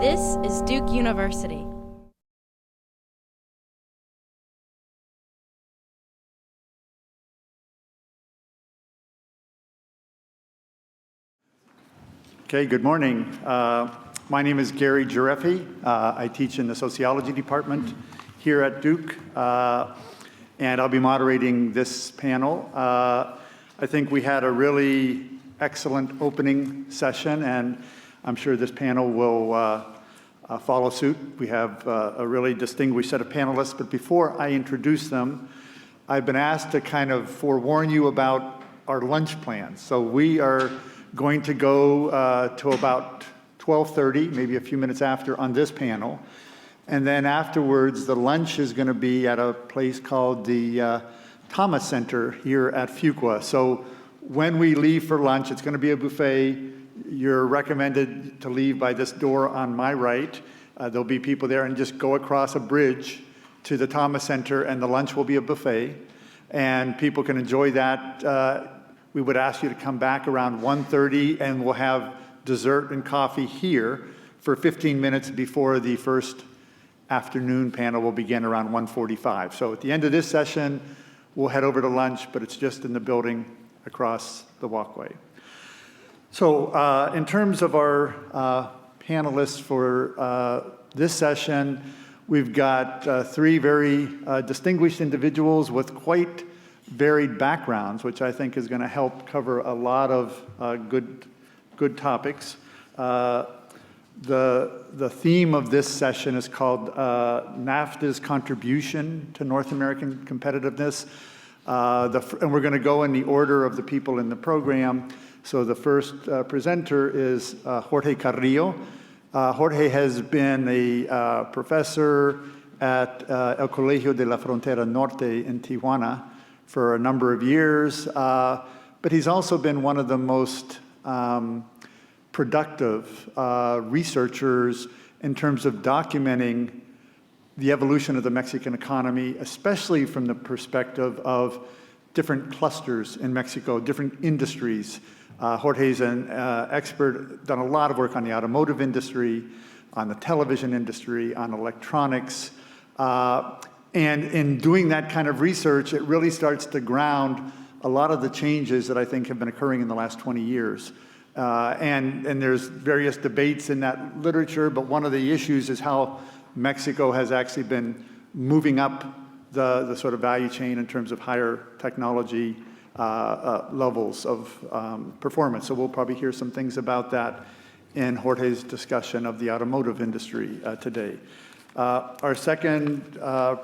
This is Duke University. Okay, good morning. My name is Gary Gereffi. I teach in the sociology department here at Duke, and I'll be moderating this panel. I think we had a really excellent opening session, and I'm sure this panel will follow suit. We have a really distinguished set of panelists, but before I introduce them, I've been asked to kind of forewarn you about our lunch plans. So we are going to go to about 12:30, maybe a few minutes after, on this panel. And then afterwards, the lunch is going to be at a place called the Thomas Center here at Fuqua. So when we leave for lunch, it's going to be a buffet. You're recommended to leave by this door on my right. There'll be people there, and just go across a bridge to the Thomas Center, and the lunch will be a buffet. And people can enjoy that. We would ask you to come back around 1:30, and we'll have dessert and coffee here for 15 minutes before the first afternoon panel will begin around 1:45. So at the end of this session, we'll head over to lunch, but it's just in the building across the walkway. So in terms of our panelists for this session, we've got three very distinguished individuals with quite varied backgrounds, which I think is going to help cover a lot of good topics. The theme of this session is called NAFTA's Contribution to North American Competitiveness. And we're going to go in the order of the people in the program. So the first presenter is Jorge Carrillo. Jorge has been a professor at El Colegio de la Frontera Norte in Tijuana for a number of years, but he's also been one of the most productive researchers in terms of documenting the evolution of the Mexican economy, especially from the perspective of different clusters in Mexico, different industries. Jorge's an expert, done a lot of work on the automotive industry, on the television industry, on electronics. And in doing that kind of research, it really starts to ground a lot of the changes that I think have been occurring in the last 20 years. And there's various debates in that literature, but one of the issues is how Mexico has actually been moving up the sort of value chain in terms of higher technology levels of performance. So we'll probably hear some things about that in Jorge's discussion of the automotive industry today. Our second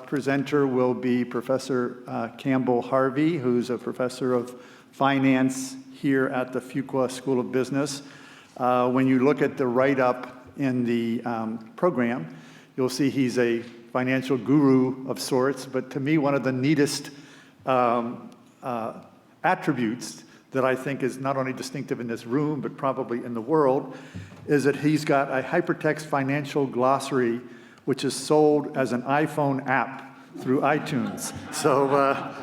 presenter will be Professor Campbell Harvey, who's a professor of finance here at the Fuqua School of Business. When you look at the write-up in the program, you'll see he's a financial guru of sorts, but to me, one of the neatest attributes that I think is not only distinctive in this room, but probably in the world, is that he's got a hypertext financial glossary which is sold as an iPhone app through iTunes. So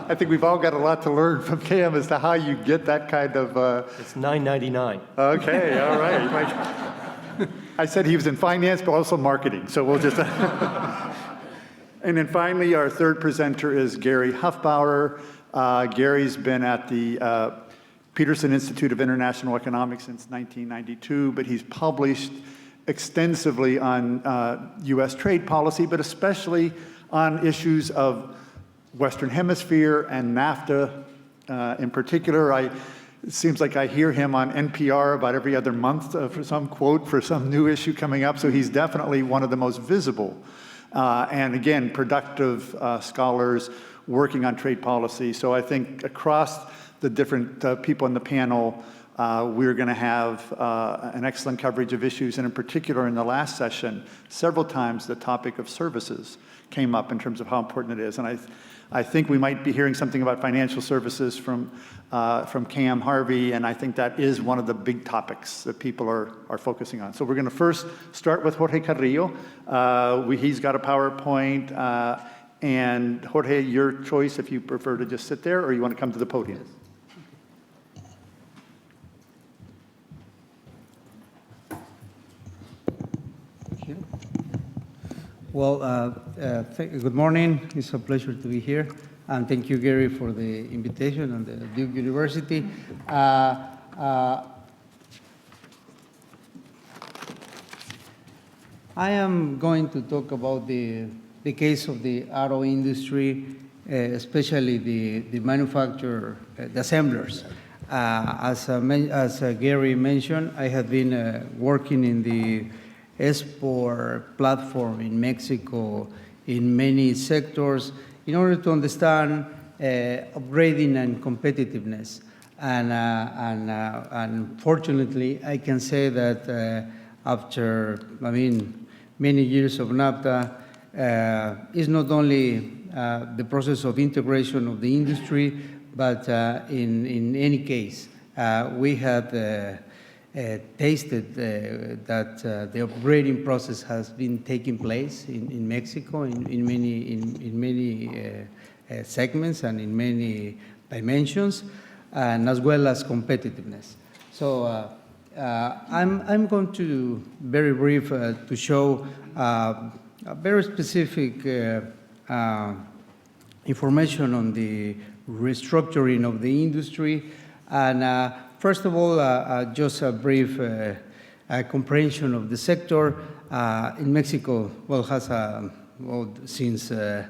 I think we've all got a lot to learn from Cam as to how you get that kind of... It's $9.99. Okay, all right. I said he was in finance, but also marketing, so we'll just... And then finally, our third presenter is Gary Hufbauer. Gary's been at the Peterson Institute of International Economics since 1992, but he's published extensively on U.S. trade policy, but especially on issues of Western Hemisphere and NAFTA in particular. It seems like I hear him on NPR about every other month for some quote for some new issue coming up, so he's definitely one of the most visible and, again, productive scholars working on trade policy. So I think across the different people in the panel, we're going to have an excellent coverage of issues, and in particular in the last session, several times the topic of services came up in terms of how important it is. And I think we might be hearing something about financial services from Cam Harvey, and I think that is one of the big topics that people are focusing on. So we're going to first start with Jorge Carrillo. He's got a PowerPoint, and Jorge, your choice if you prefer to just sit there or you want to come to the podium. Thank you. Well, good morning. It's a pleasure to be here. And thank you, Gary, for the invitation and the Duke University. I am going to talk about the case of the auto industry, especially the manufacturer, the assemblers. As Gary mentioned, I have been working in the export platform in Mexico in many sectors in order to understand upgrading and competitiveness. And fortunately, I can say that after, many years of NAFTA, is not only the process of integration of the industry, but in any case, we have tasted that the upgrading process has been taking place in Mexico in many segments and in many dimensions, and as well as competitiveness. So I'm going to very brief to show a very specific information on the restructuring of the industry. And first of all, just a brief comprehension of the sector. In Mexico, well, has since the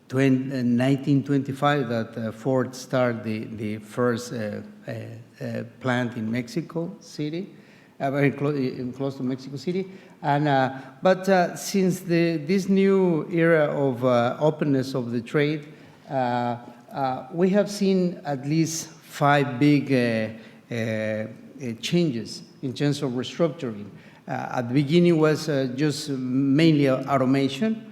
1925 that Ford started the first plant in Mexico City, very close to Mexico City. And but since this new era of openness of the trade, we have seen at least 5 big changes in terms of restructuring. At the beginning was just mainly automation.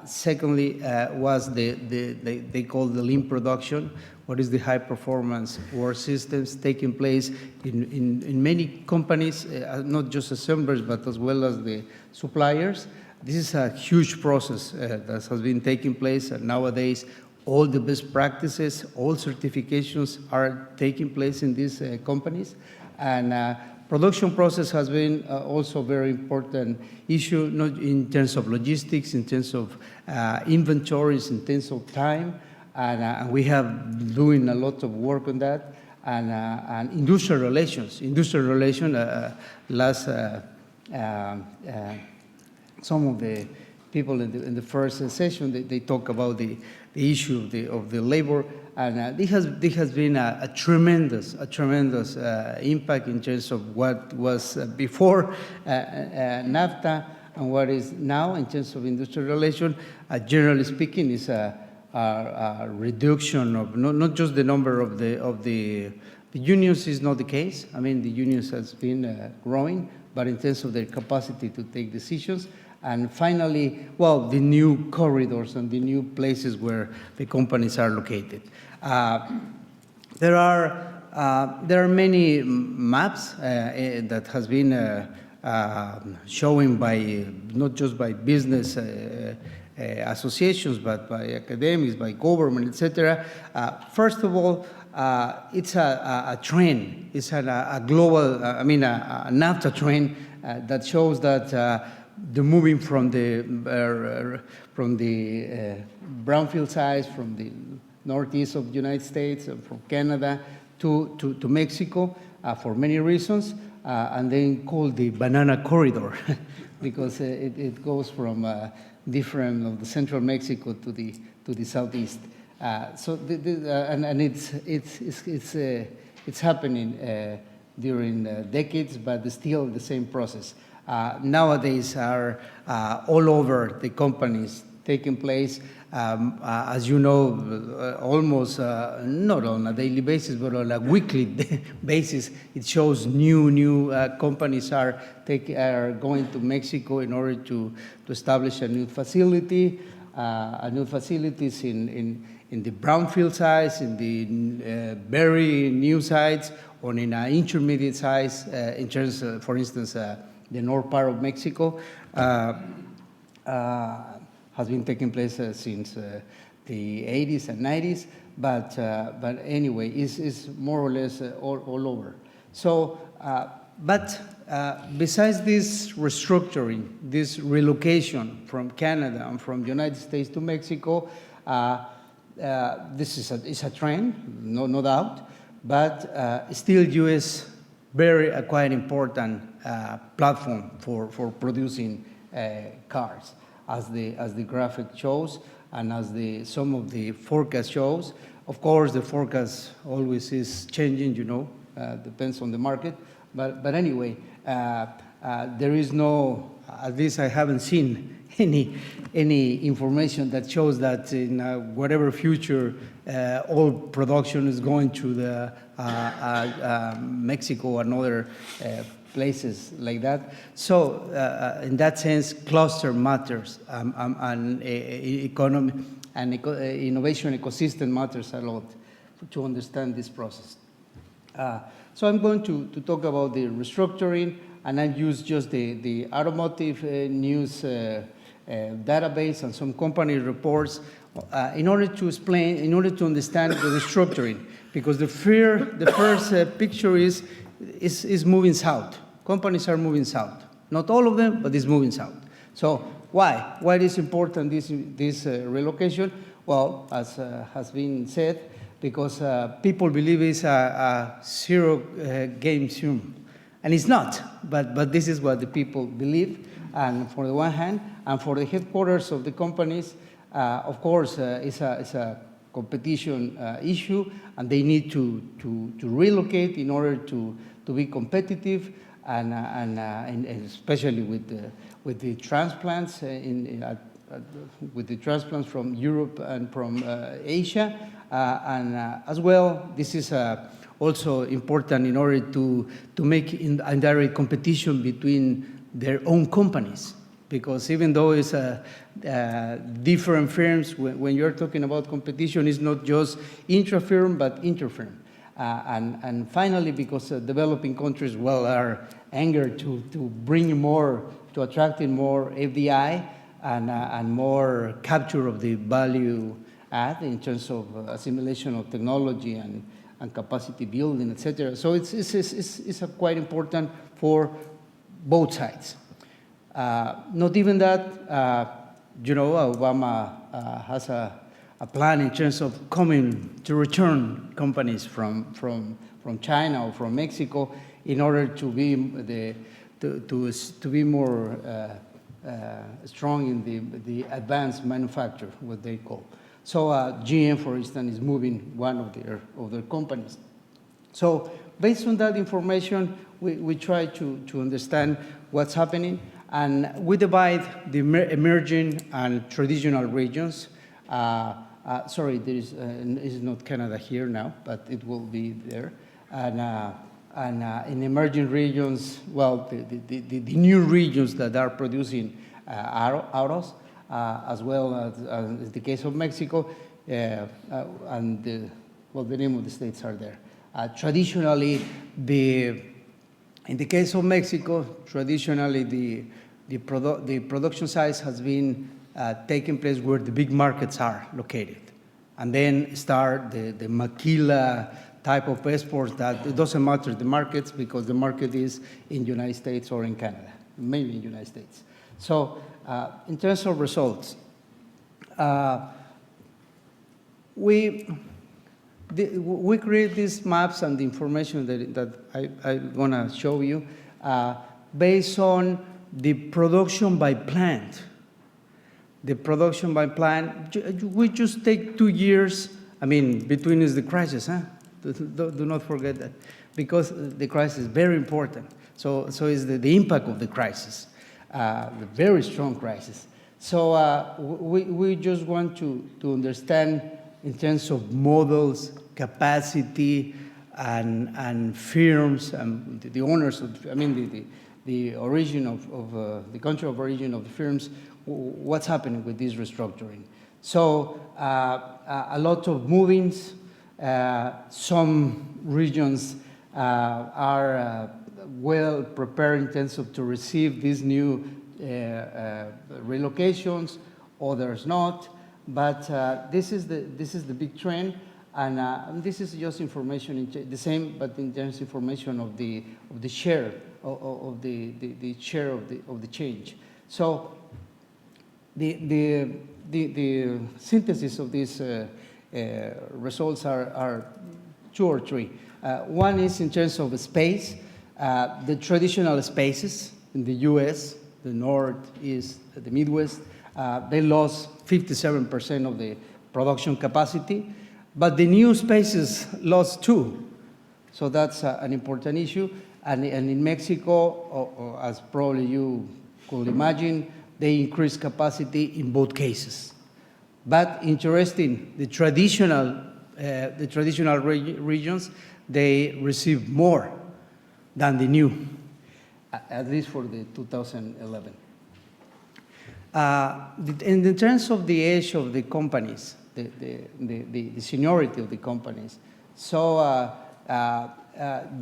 Secondly, was they call the lean production. What is the high performance work systems taking place in many companies, not just assemblers, but as well as the suppliers. This is a huge process that has been taking place, and nowadays all the best practices, all certifications are taking place in these companies. And production process has been also a very important issue, not in terms of logistics, in terms of inventories, in terms of time. And we have doing a lot of work on that. And industrial relations. Last some of the people in the first session, they talk about the issue of the labor, and this has been a tremendous impact in terms of what was before NAFTA and what is now in terms of industrial relation. Generally speaking, is a reduction of not just the number of the unions is not the case. I mean, the unions has been growing, but in terms of their capacity to take decisions. And finally, well, the new corridors and the new places where the companies are located. There are many maps that has been showing by not just by business associations, but by academics, by government, etc. First of all, it's a trend. It's a global, a NAFTA trend that shows that the moving from the brownfield sites, from the northeast of the United States, from Canada to Mexico for many reasons, and then called the banana corridor because it goes from different of the central Mexico to the southeast. So it's happening during decades, but still the same process. Nowadays are all over the companies taking place. As you know, almost not on a daily basis, but on a weekly basis, it shows new companies are going to Mexico in order to establish a new facility. New facilities in the brownfield sites, in the very new sites, or in an intermediate size, in terms of, for instance, the north part of Mexico has been taking place since the 80s and 90s, but anyway, it's more or less all over. So, but besides this restructuring, this relocation from Canada and from the United States to Mexico, this is a trend, no doubt, but still U.S. quite important platform for producing cars, as the graphic shows and as some of the forecast shows. Of course, the forecast always is changing, depends on the market. But anyway, there is no, at least I haven't seen any information that shows that in whatever future all production is going to the Mexico and other places like that. So in that sense, cluster matters, and economy and innovation ecosystem matters a lot to understand this process. So I'm going to talk about the restructuring, and I use just the automotive news database and some company reports in order to explain, in order to understand the restructuring, because the first picture is moving south. Companies are moving south. Not all of them, but it's moving south. So why? Why is important this relocation? Well, as has been said, because people believe it's a zero-game sum. And it's not, but this is what the people believe. And for the one hand, and for the headquarters of the companies, of course, it's a competition issue, and they need to relocate in order to be competitive, and especially with the transplants with the transplants from Europe and from Asia, and as well, this is also important in order to make indirect competition between their own companies, because even though it's different firms, when you're talking about competition, it's not just intra-firm but inter-firm. And finally, because developing countries, are angered to bring more, to attracting more FDI and more capture of the value add in terms of assimilation of technology and capacity building, etc. So it's quite important for both sides. Not even that, Obama has a plan in terms of to return companies from China or from Mexico in order to be be more strong in the advanced manufacture, what they call. So GM, for instance, is moving one of their companies. So based on that information, we try to understand what's happening, and we divide the emerging and traditional regions. Sorry, there is not Canada here now, but it will be there. And in emerging regions, the new regions that are producing autos, as well as the case of Mexico, and the name of the states are there. Traditionally, in the case of Mexico, traditionally the production size has been taking place where the big markets are located, and then start the maquila type of exports that it doesn't matter the markets, because the market is in the United States or in Canada, mainly in the United States. So in terms of results, we create these maps and the information that I want to show you based on the production by plant. The production by plant, we just take 2 years. I mean, between is the crisis, huh? Do not forget that, because the crisis is very important. So is the impact of the crisis, the very strong crisis. So we just want to understand in terms of models, capacity, and firms, and the owners of, the origin of the country of origin of the firms, what's happening with this restructuring. So a lot of movings. Some regions are well prepared in terms of to receive these new relocations, others not. But this is the big trend, and this is just information, the same, but in terms of information of the share of the share of the change. So the synthesis of these results are two or three. One is in terms of space. The traditional spaces in the US, the North, East, the Midwest, they lost 57% of the production capacity, but the new spaces lost too. So that's an important issue. And in Mexico, as probably you could imagine, they increased capacity in both cases. But interesting, the traditional regions, they received more than the new, at least for the 2011. In terms of the age of the companies, the seniority of the companies, so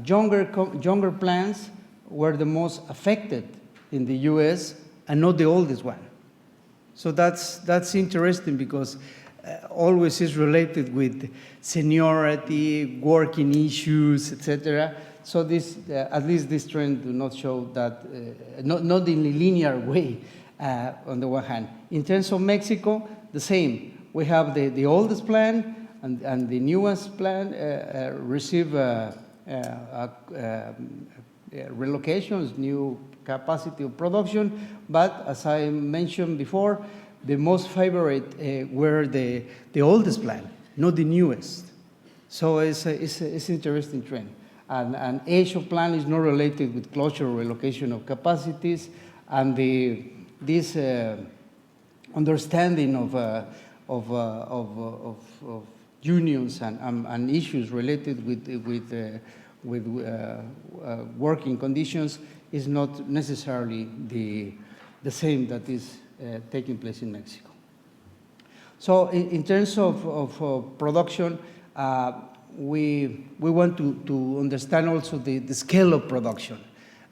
younger plants were the most affected in the US and not the oldest one. So that's interesting because always is related with seniority, working issues, etc. So this, at least this trend do not show that, not in a linear way on the one hand. In terms of Mexico, the same. We have the oldest plant and the newest plant receive relocations, new capacity of production, but as I mentioned before, the most favorite were the oldest plant, not the newest. So it's an interesting trend. And age of plant is not related with closure or relocation of capacities, and this understanding of unions and issues related with working conditions is not necessarily the same that is taking place in Mexico. So in terms of production, we want to understand also the scale of production.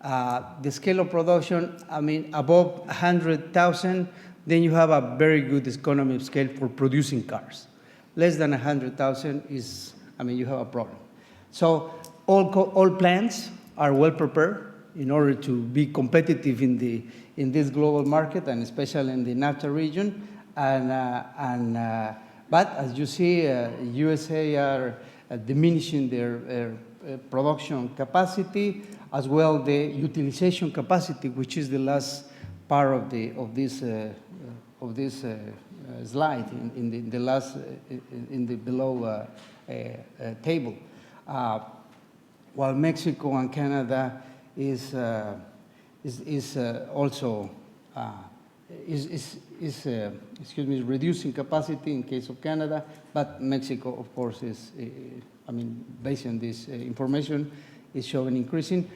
The scale of production, I mean, above 100,000, then you have a very good economy of scale for producing cars. Less than 100,000 is, I mean, you have a problem. So all plants are well prepared in order to be competitive in this global market, and especially in the NAFTA region. But as you see, USA are diminishing their production capacity, as well the utilization capacity, which is the last part of this slide in the last in the below table. While Mexico and Canada is also reducing capacity in case of Canada, but Mexico, of course, is, I mean, based on this information, is showing increasing.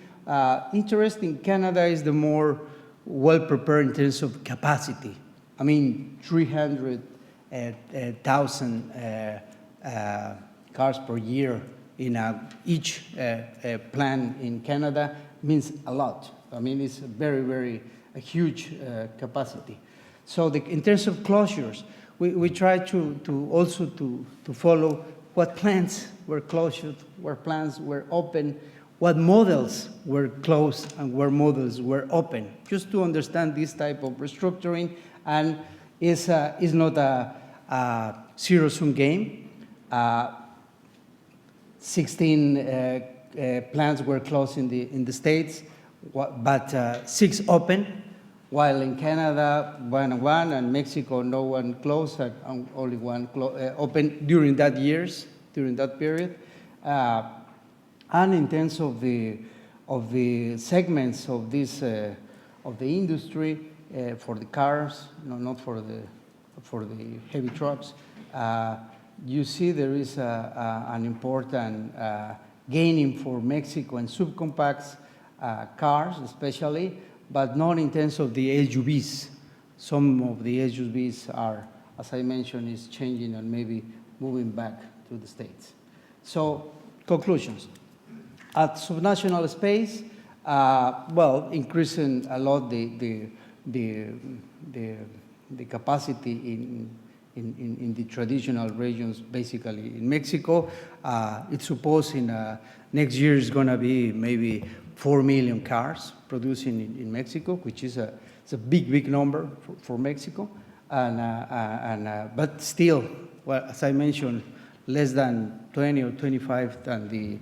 Interesting, Canada is the more well-prepared in terms of capacity. I mean, 300,000 cars per year in each plant in Canada means a lot. I mean, it's a huge capacity. So in terms of closures, we try to also to follow what plants were closed, what plants were open, what models were closed and what models were open, just to understand this type of restructuring. And is not a zero-sum game. 16 plants were closed in the States, but 6 open, while in Canada, 1 and Mexico, no one closed, and only 1 open during that period. And in terms of the segments of this of the industry for the cars, not for the heavy trucks, you see there is an important gaining for Mexico and subcompacts, cars especially, but not in terms of the SUVs. Some of the SUVs are, as I mentioned, is changing and maybe moving back to the States. So, conclusions. At subnational space, well, increasing a lot the capacity in the traditional regions, basically in Mexico. It's supposed in next year is going to be maybe 4 million cars producing in Mexico, which is it's a big number for Mexico. But still, well, as I mentioned, less than 20 or 25 than the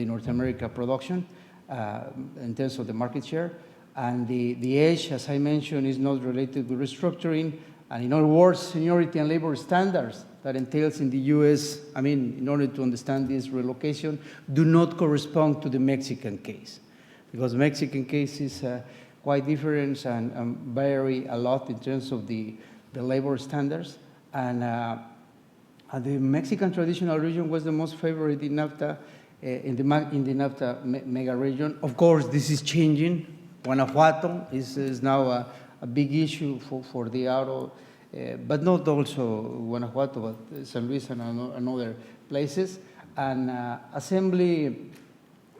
North America production in terms of the market share. And the age, as I mentioned, is not related to restructuring. And in other words, seniority and labor standards that entails in the US, I mean, in order to understand this relocation, do not correspond to the Mexican case. Because the Mexican case is quite different and vary a lot in terms of the labor standards. And the Mexican traditional region was the most favorite in NAFTA, in the NAFTA mega region. Of course, this is changing. Guanajuato is now a big issue for the auto, but not also Guanajuato, but San Luis and other places. And assembly,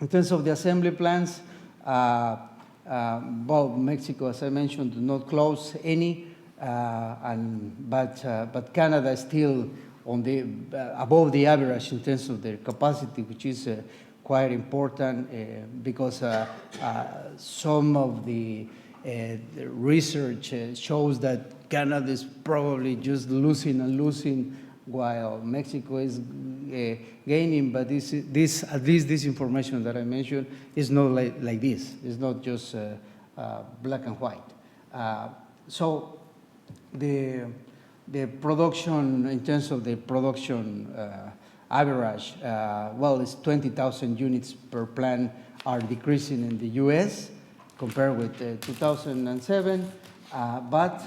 in terms of the assembly plants, well, Mexico, as I mentioned, did not close any, but Canada is still on the above the average in terms of their capacity, which is quite important because some of the research shows that Canada is probably just losing and losing while Mexico is gaining. But this at least this information that I mentioned is not like this. It's not just black and white. So the production, in terms of the production average, well, it's 20,000 units per plant are decreasing in the US compared with 2007. But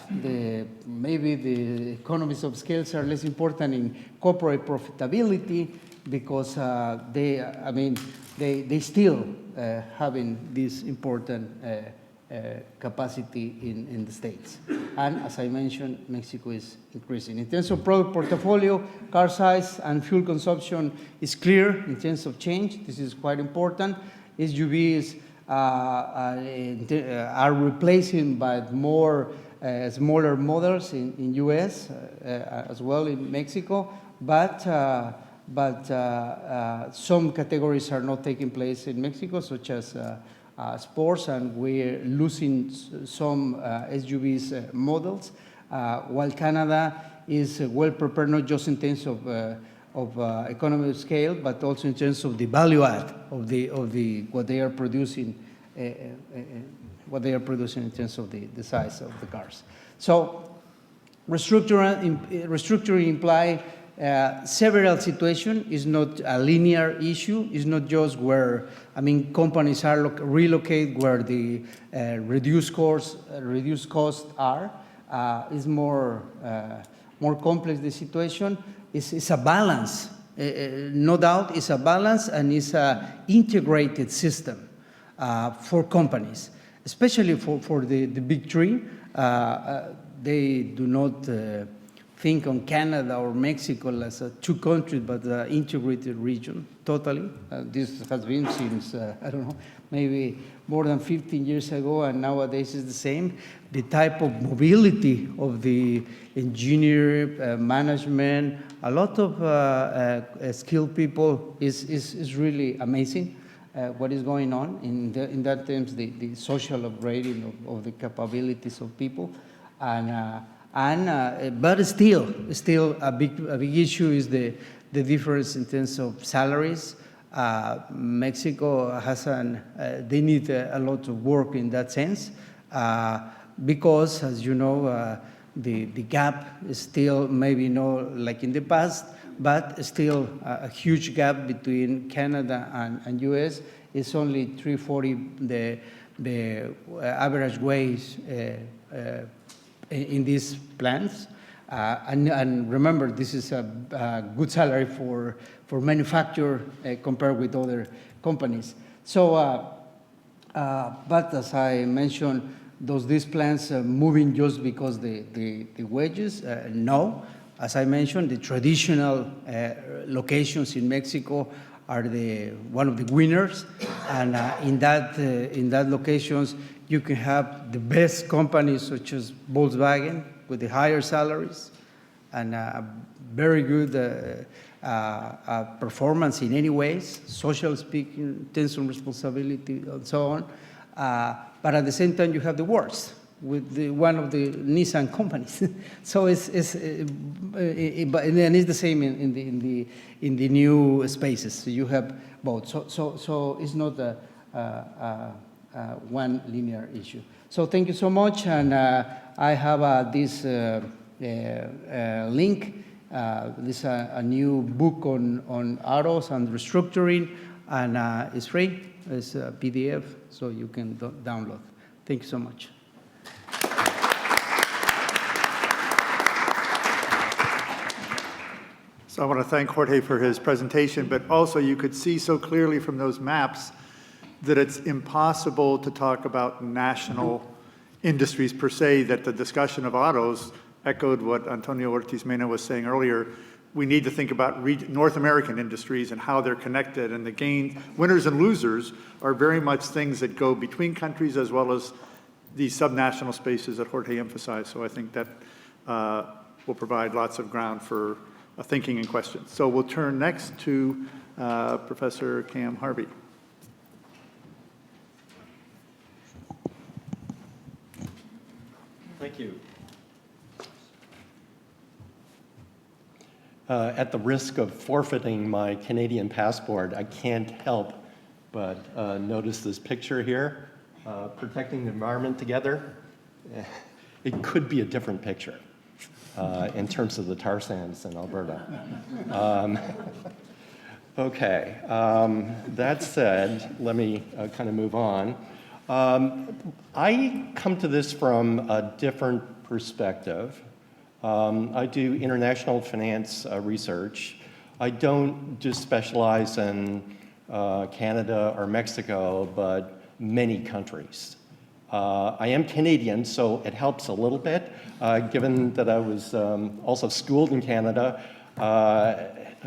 maybe the economies of scales are less important in corporate profitability because they still having this important capacity in the States. And as I mentioned, Mexico is increasing. In terms of product portfolio, car size and fuel consumption is clear in terms of change. This is quite important. SUVs are replacing by more smaller models in US as well in Mexico, but some categories are not taking place in Mexico, such as sports, and we're losing some SUVs models, while Canada is well prepared, not just in terms of economy of scale, but also in terms of the value add of what they are producing, in terms of the size of the cars. So restructuring imply several situations. Is not a linear issue. It's not just where, companies are relocate where the reduced costs are. It's more complex, the situation. It's a balance. No doubt it's a balance, and it's an integrated system for companies, especially for the big three. They do not think on Canada or Mexico as two countries, but an integrated region, totally. This has been since, I don't know, maybe more than 15 years ago, and nowadays is the same. The type of mobility of the engineer, management, a lot of skilled people is really amazing. What is going on in that terms, the social upgrading of the capabilities of people, but still a big issue is the difference in terms of salaries. Mexico has they need a lot of work in that sense, because, as you know, the gap is still maybe not like in the past, but still a huge gap between Canada and US. It's only 340 the average wage in these plants. And remember, this is a good salary for manufacturer compared with other companies. So, but as I mentioned, these plants moving just because the wages? No. As I mentioned, the traditional locations in Mexico are one of the winners, and in that locations you can have the best companies such as Volkswagen with the higher salaries and very good performance in any ways, social speaking, tension responsibility, and so on. But at the same time, you have the worst with one of the Nissan companies. So and it's the same in the new spaces. So you have both. So it's not one linear issue. So thank you so much, and I have this link. This is a new book on autos and restructuring, and it's free. It's a PDF, so you can download. Thank you so much. So I want to thank Jorge for his presentation, but also you could see so clearly from those maps that it's impossible to talk about national industries per se, that the discussion of autos echoed what Antonio Ortiz-Mena was saying earlier. We need to think about North American industries and how they're connected, and the winners and losers are very much things that go between countries as well as these subnational spaces that Jorge emphasized. So I think that will provide lots of ground for thinking and questions. So we'll turn next to Professor Cam Harvey. Thank you. At the risk of forfeiting my Canadian passport, I can't help but notice this picture here, protecting the environment together. It could be a different picture in terms of the tar sands in Alberta. Okay, that said, let me kind of move on. I come to this from a different perspective. I do international finance research. I don't just specialize in Canada or Mexico, but many countries. I am Canadian, so it helps a little bit, given that I was also schooled in Canada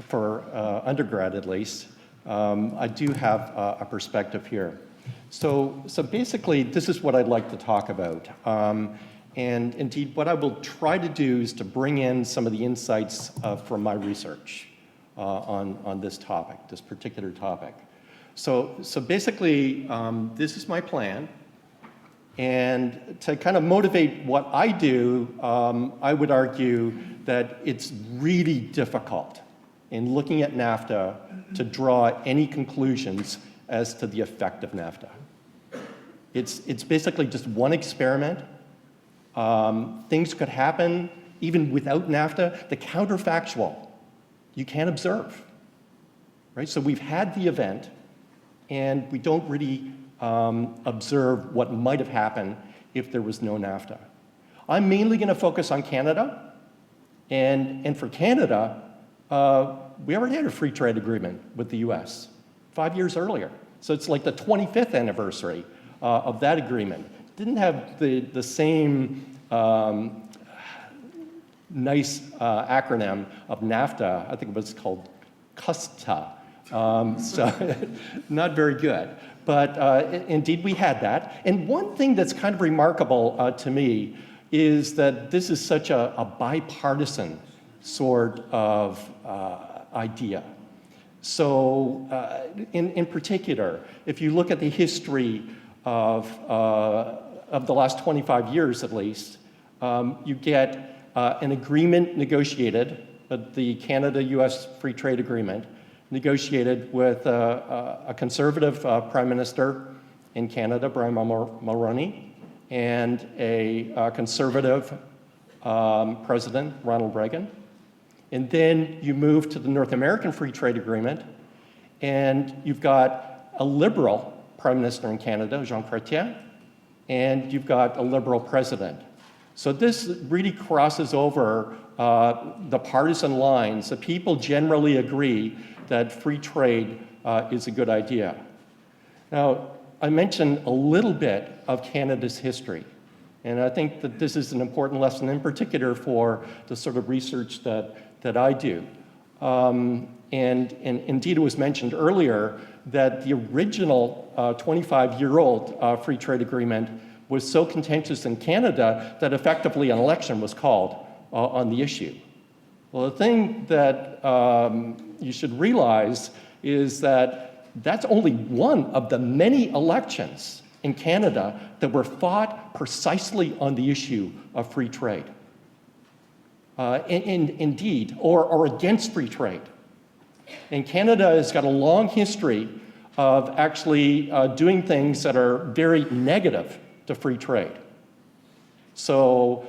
for undergrad at least. I do have a perspective here. So basically, this is what I'd like to talk about. And indeed, what I will try to do is to bring in some of the insights from my research on this topic, this particular topic. So basically, this is my plan. And to kind of motivate what I do, I would argue that it's really difficult in looking at NAFTA to draw any conclusions as to the effect of NAFTA. It's basically just one experiment. Things could happen even without NAFTA. The counterfactual, you can't observe, right? So we've had the event, and we don't really observe what might have happened if there was no NAFTA. I'm mainly going to focus on Canada, and for Canada, we already had a free trade agreement with the US 5 years earlier. So it's like the 25th anniversary of that agreement. Didn't have the same nice acronym of NAFTA. I think it was called CUSTA. So not very good. But indeed, we had that. And one thing that's kind of remarkable to me is that this is such a bipartisan sort of idea. So in particular, if you look at the history of the last 25 years at least, you get an agreement negotiated, the Canada-US Free Trade Agreement, negotiated with a conservative prime minister in Canada, Brian Mulroney, and a conservative president, Ronald Reagan. And then you move to the North American Free Trade Agreement, and you've got a liberal prime minister in Canada, Jean Chrétien, and you've got a liberal president. So this really crosses over the partisan lines. The people generally agree that free trade is a good idea. Now, I mentioned a little bit of Canada's history, and I think that this is an important lesson, in particular for the sort of research that I do. And indeed, it was mentioned earlier that the original 25-year-old free trade agreement was so contentious in Canada that effectively an election was called on the issue. Well, the thing that you should realize is that that's only one of the many elections in Canada that were fought precisely on the issue of free trade. Indeed, or against free trade. And Canada has got a long history of actually doing things that are very negative to free trade. So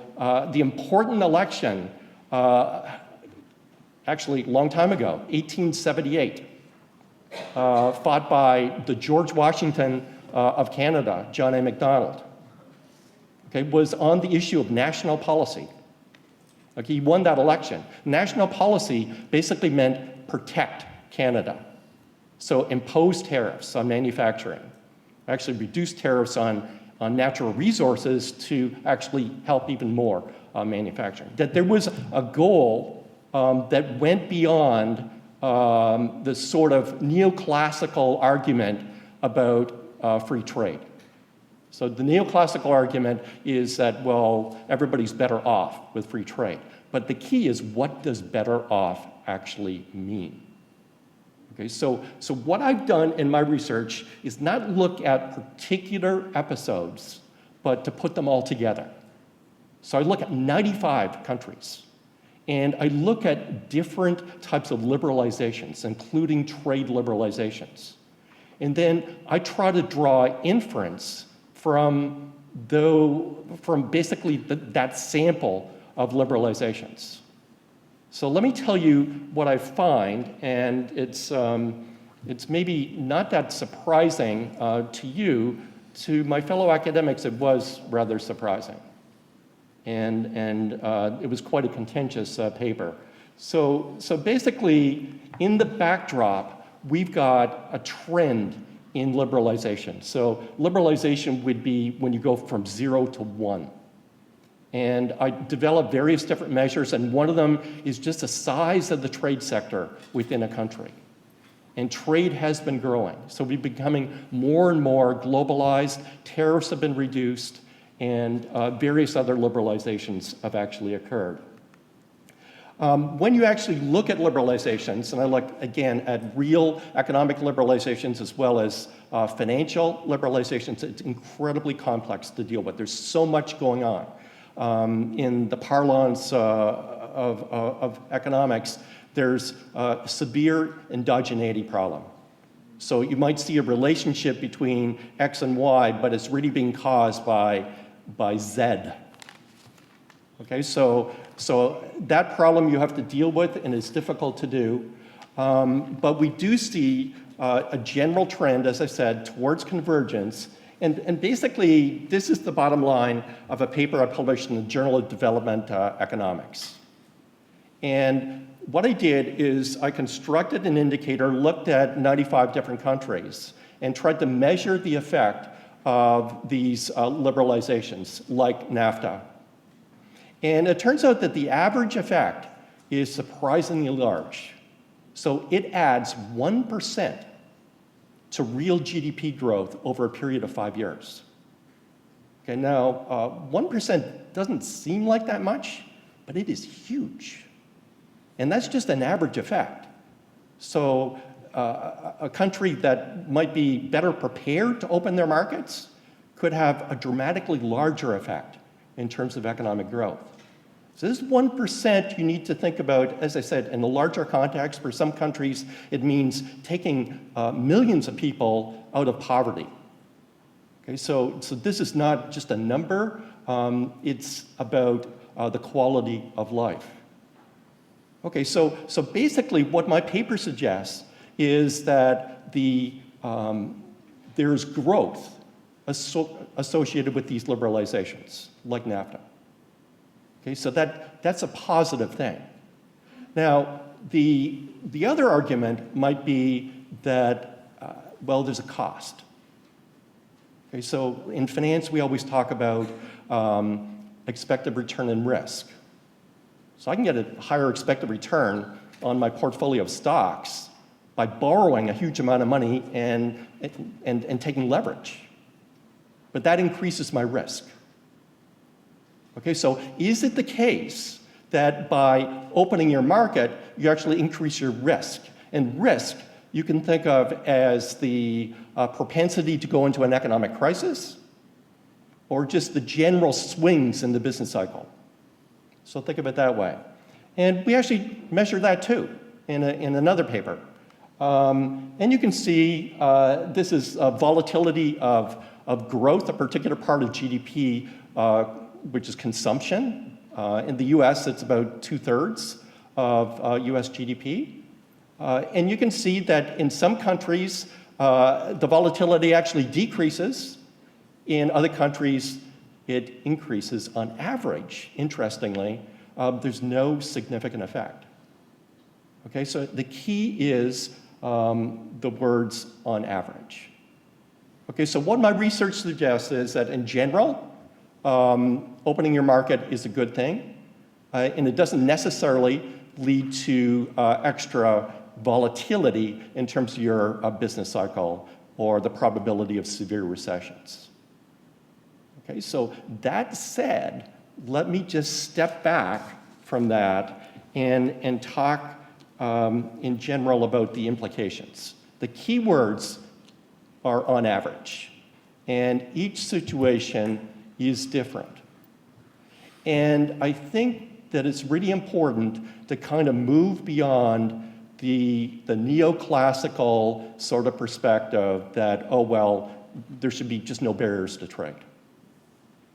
the important election, actually a long time ago, 1878, fought by the George Washington of Canada, John A. Macdonald, okay, was on the issue of national policy. Okay, he won that election. National policy basically meant protect Canada. So impose tariffs on manufacturing, actually reduce tariffs on natural resources to actually help even more manufacturing. That there was a goal that went beyond the sort of neoclassical argument about free trade. So the neoclassical argument is that, well, everybody's better off with free trade. But the key is, what does better off actually mean? Okay, so what I've done in my research is not look at particular episodes, but to put them all together. So I look at 95 countries, and I look at different types of liberalizations, including trade liberalizations. And then I try to draw inference from basically that sample of liberalizations. So let me tell you what I find, and it's maybe not that surprising to you. To my fellow academics, it was rather surprising. And it was quite a contentious paper. So basically, in the backdrop, we've got a trend in liberalization. So liberalization would be when you go from 0 to 1. And I developed various different measures, and one of them is just the size of the trade sector within a country. And trade has been growing. So we're becoming more and more globalized, tariffs have been reduced, and various other liberalizations have actually occurred. When you actually look at liberalizations, and I look again at real economic liberalizations as well as financial liberalizations, it's incredibly complex to deal with. There's so much going on. In the parlance of economics, there's a severe endogeneity problem. So you might see a relationship between X and Y, but it's really being caused by Z. Okay, so that problem you have to deal with, and it's difficult to do. But we do see a general trend, as I said, towards convergence. And basically, this is the bottom line of a paper I published in the Journal of Development Economics. And what I did is I constructed an indicator, looked at 95 different countries, and tried to measure the effect of these liberalizations, like NAFTA. And it turns out that the average effect is surprisingly large. So it adds 1% to real GDP growth over a period of 5 years. Okay, now, 1% doesn't seem like that much, but it is huge. And that's just an average effect. So a country that might be better prepared to open their markets could have a dramatically larger effect in terms of economic growth. So this 1% you need to think about, as I said, in the larger context. For some countries, it means taking millions of people out of poverty. Okay, so this is not just a number, it's about the quality of life. Okay, so basically what my paper suggests is that there's growth associated with these liberalizations, like NAFTA. Okay, so that's a positive thing. Now, the other argument might be that, well, there's a cost. Okay, so in finance, we always talk about expected return and risk. So I can get a higher expected return on my portfolio of stocks by borrowing a huge amount of money and taking leverage. But that increases my risk. Okay, so is it the case that by opening your market, you actually increase your risk. And risk, you can think of as the propensity to go into an economic crisis, or just the general swings in the business cycle. So think of it that way. And we actually measure that too in another paper. And you can see this is volatility of growth, a particular part of GDP, which is consumption. In the US, it's about 2/3 of US GDP. And you can see that in some countries, the volatility actually decreases. In other countries, it increases on average. Interestingly, there's no significant effect. Okay, so the key is the words on average. Okay, so what my research suggests is that in general, opening your market is a good thing, and it doesn't necessarily lead to extra volatility in terms of your business cycle or the probability of severe recessions. Okay, so that said, let me just step back from that and talk in general about the implications. The key words are on average, and each situation is different. And I think that it's really important to kind of move beyond the neoclassical sort of perspective that, oh, well, there should be just no barriers to trade.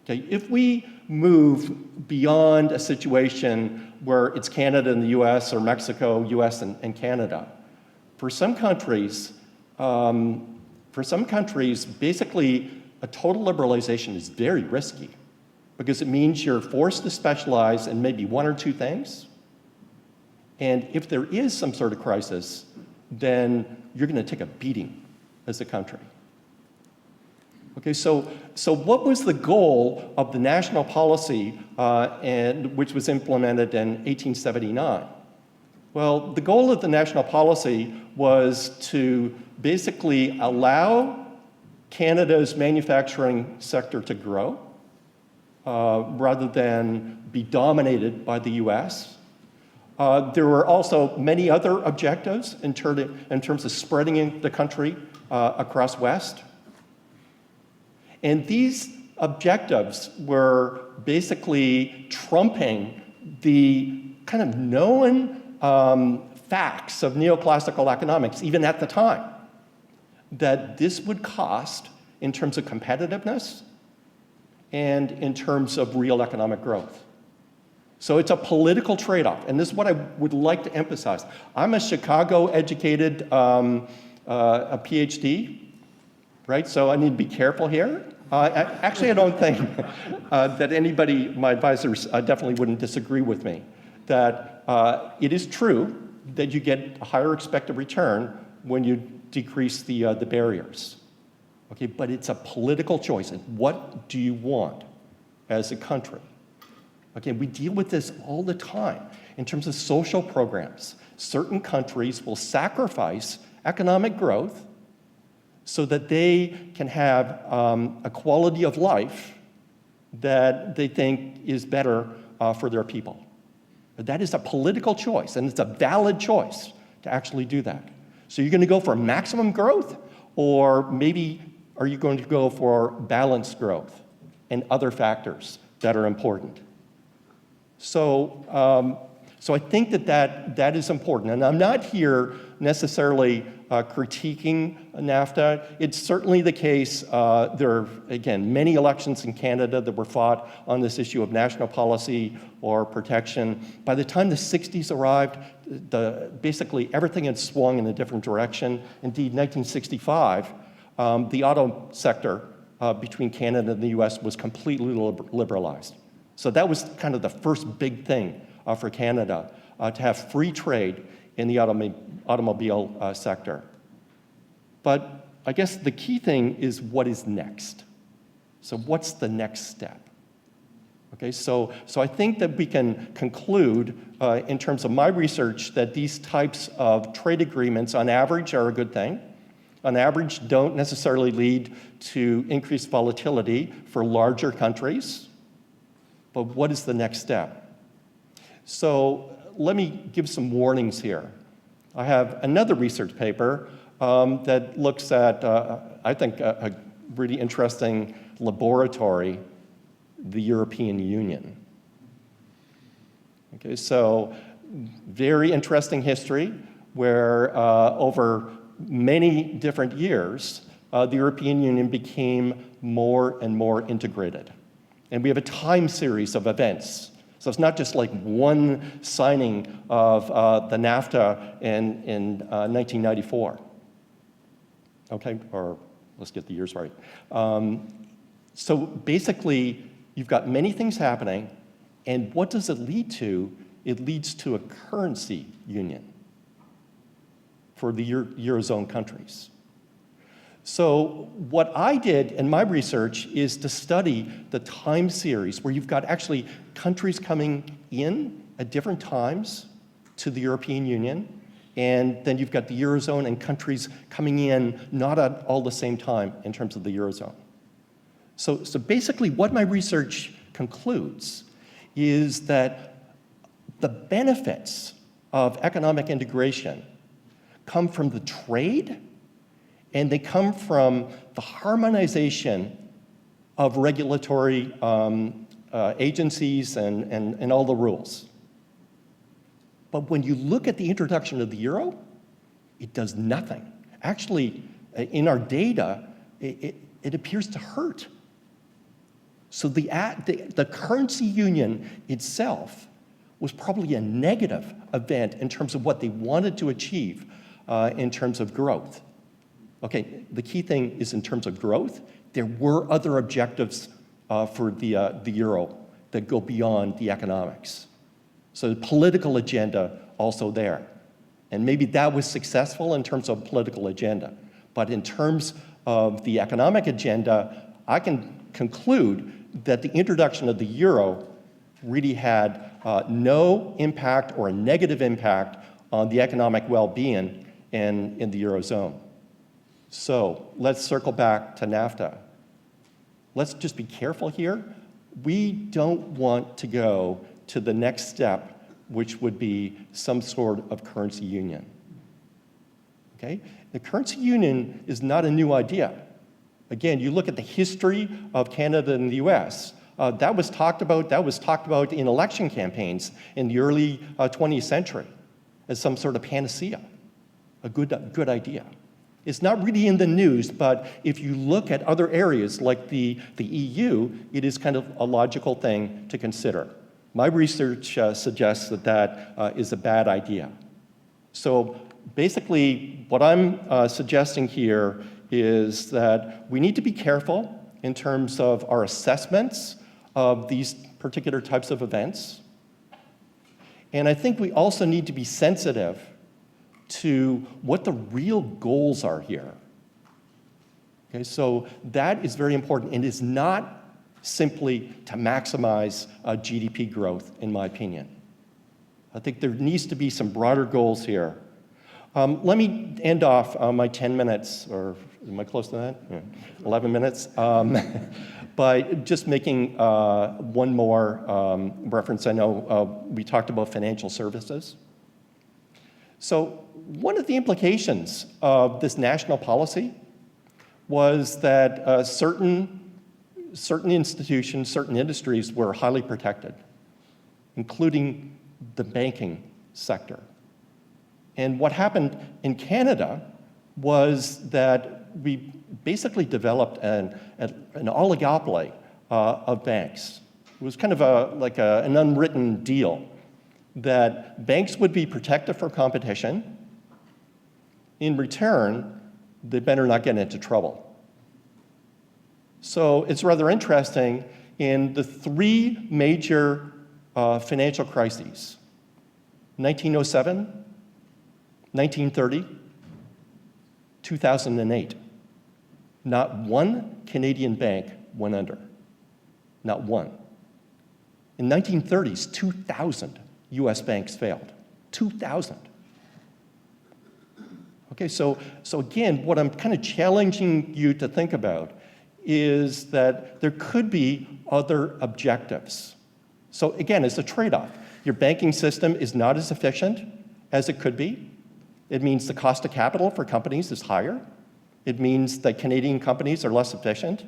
Okay, if we move beyond a situation where it's Canada and the US or Mexico, US and Canada, for some countries, basically a total liberalization is very risky because it means you're forced to specialize in maybe one or two things. And if there is some sort of crisis, then you're going to take a beating as a country. Okay, so what was the goal of the national policy which was implemented in 1879? Well, the goal of the national policy was to basically allow Canada's manufacturing sector to grow rather than be dominated by the US. There were also many other objectives in terms of spreading the country across West. And these objectives were basically trumping the kind of known facts of neoclassical economics, even at the time, that this would cost in terms of competitiveness and in terms of real economic growth. So it's a political trade-off, and this is what I would like to emphasize. I'm a Chicago-educated a PhD, right? So I need to be careful here. Actually, I don't think that anybody, my advisors definitely wouldn't disagree with me, that it is true that you get a higher expected return when you decrease the barriers. Okay, but it's a political choice. And what do you want as a country? Okay, we deal with this all the time in terms of social programs. Certain countries will sacrifice economic growth so that they can have a quality of life that they think is better for their people. But that is a political choice, and it's a valid choice to actually do that. So you're going to go for maximum growth, or maybe are you going to go for balanced growth and other factors that are important? So I think that is important. And I'm not here necessarily critiquing NAFTA. It's certainly the case. There are, again, many elections in Canada that were fought on this issue of national policy or protection. By the time the 60s arrived, basically everything had swung in a different direction. Indeed, 1965, the auto sector between Canada and the US was completely liberalized. So that was kind of the first big thing for Canada, to have free trade in the automobile sector. But I guess the key thing is what is next. So what's the next step? Okay, so I think that we can conclude in terms of my research that these types of trade agreements on average are a good thing. On average, don't necessarily lead to increased volatility for larger countries. But what is the next step? So let me give some warnings here. I have another research paper that looks at, I think, a really interesting laboratory, the European Union. Okay, so very interesting history where over many different years, the European Union became more and more integrated. And we have a time series of events. So it's not just like one signing of the NAFTA in 1994. Okay, or let's get the years right. So basically, you've got many things happening, and what does it lead to? It leads to a currency union for the Eurozone countries. So what I did in my research is to study the time series where you've got actually countries coming in at different times to the European Union, and then you've got the Eurozone and countries coming in not at all the same time in terms of the Eurozone. So basically what my research concludes is that the benefits of economic integration come from the trade, and they come from the harmonization of regulatory agencies and all the rules. But when you look at the introduction of the euro, it does nothing. Actually, in our data, it appears to hurt. So the currency union itself was probably a negative event in terms of what they wanted to achieve in terms of growth. Okay, the key thing is in terms of growth, there were other objectives for the euro that go beyond the economics. So the political agenda also there. And maybe that was successful in terms of political agenda. But in terms of the economic agenda, I can conclude that the introduction of the euro really had no impact or a negative impact on the economic well-being in the Eurozone. So let's circle back to NAFTA. Let's just be careful here. We don't want to go to the next step, which would be some sort of currency union. Okay? The currency union is not a new idea. Again, you look at the history of Canada and the US. That was talked about in election campaigns in the early 20th century as some sort of panacea, a good idea. It's not really in the news, but if you look at other areas like the EU, it is kind of a logical thing to consider. My research suggests that that is a bad idea. So basically, what I'm suggesting here is that we need to be careful in terms of our assessments of these particular types of events. And I think we also need to be sensitive to what the real goals are here. Okay, so that is very important, and is not simply to maximize GDP growth, in my opinion. I think there needs to be some broader goals here. Let me end off my 10 minutes, or am I close to that? Yeah. 11 minutes, by just making one more reference. I know we talked about financial services. So one of the implications of this national policy was that certain institutions, certain industries were highly protected, including the banking sector. And what happened in Canada was that we basically developed an oligopoly of banks. It was kind of an unwritten deal that banks would be protected from competition. In return, they better not get into trouble. So it's rather interesting, in the three major financial crises, 1907, 1930, 2008, not one Canadian bank went under. Not one. In 1930s, 2,000 US banks failed. 2,000. Okay, so again, what I'm kind of challenging you to think about is that there could be other objectives. So again, it's a trade-off. Your banking system is not as efficient as it could be. It means the cost of capital for companies is higher. It means that Canadian companies are less efficient.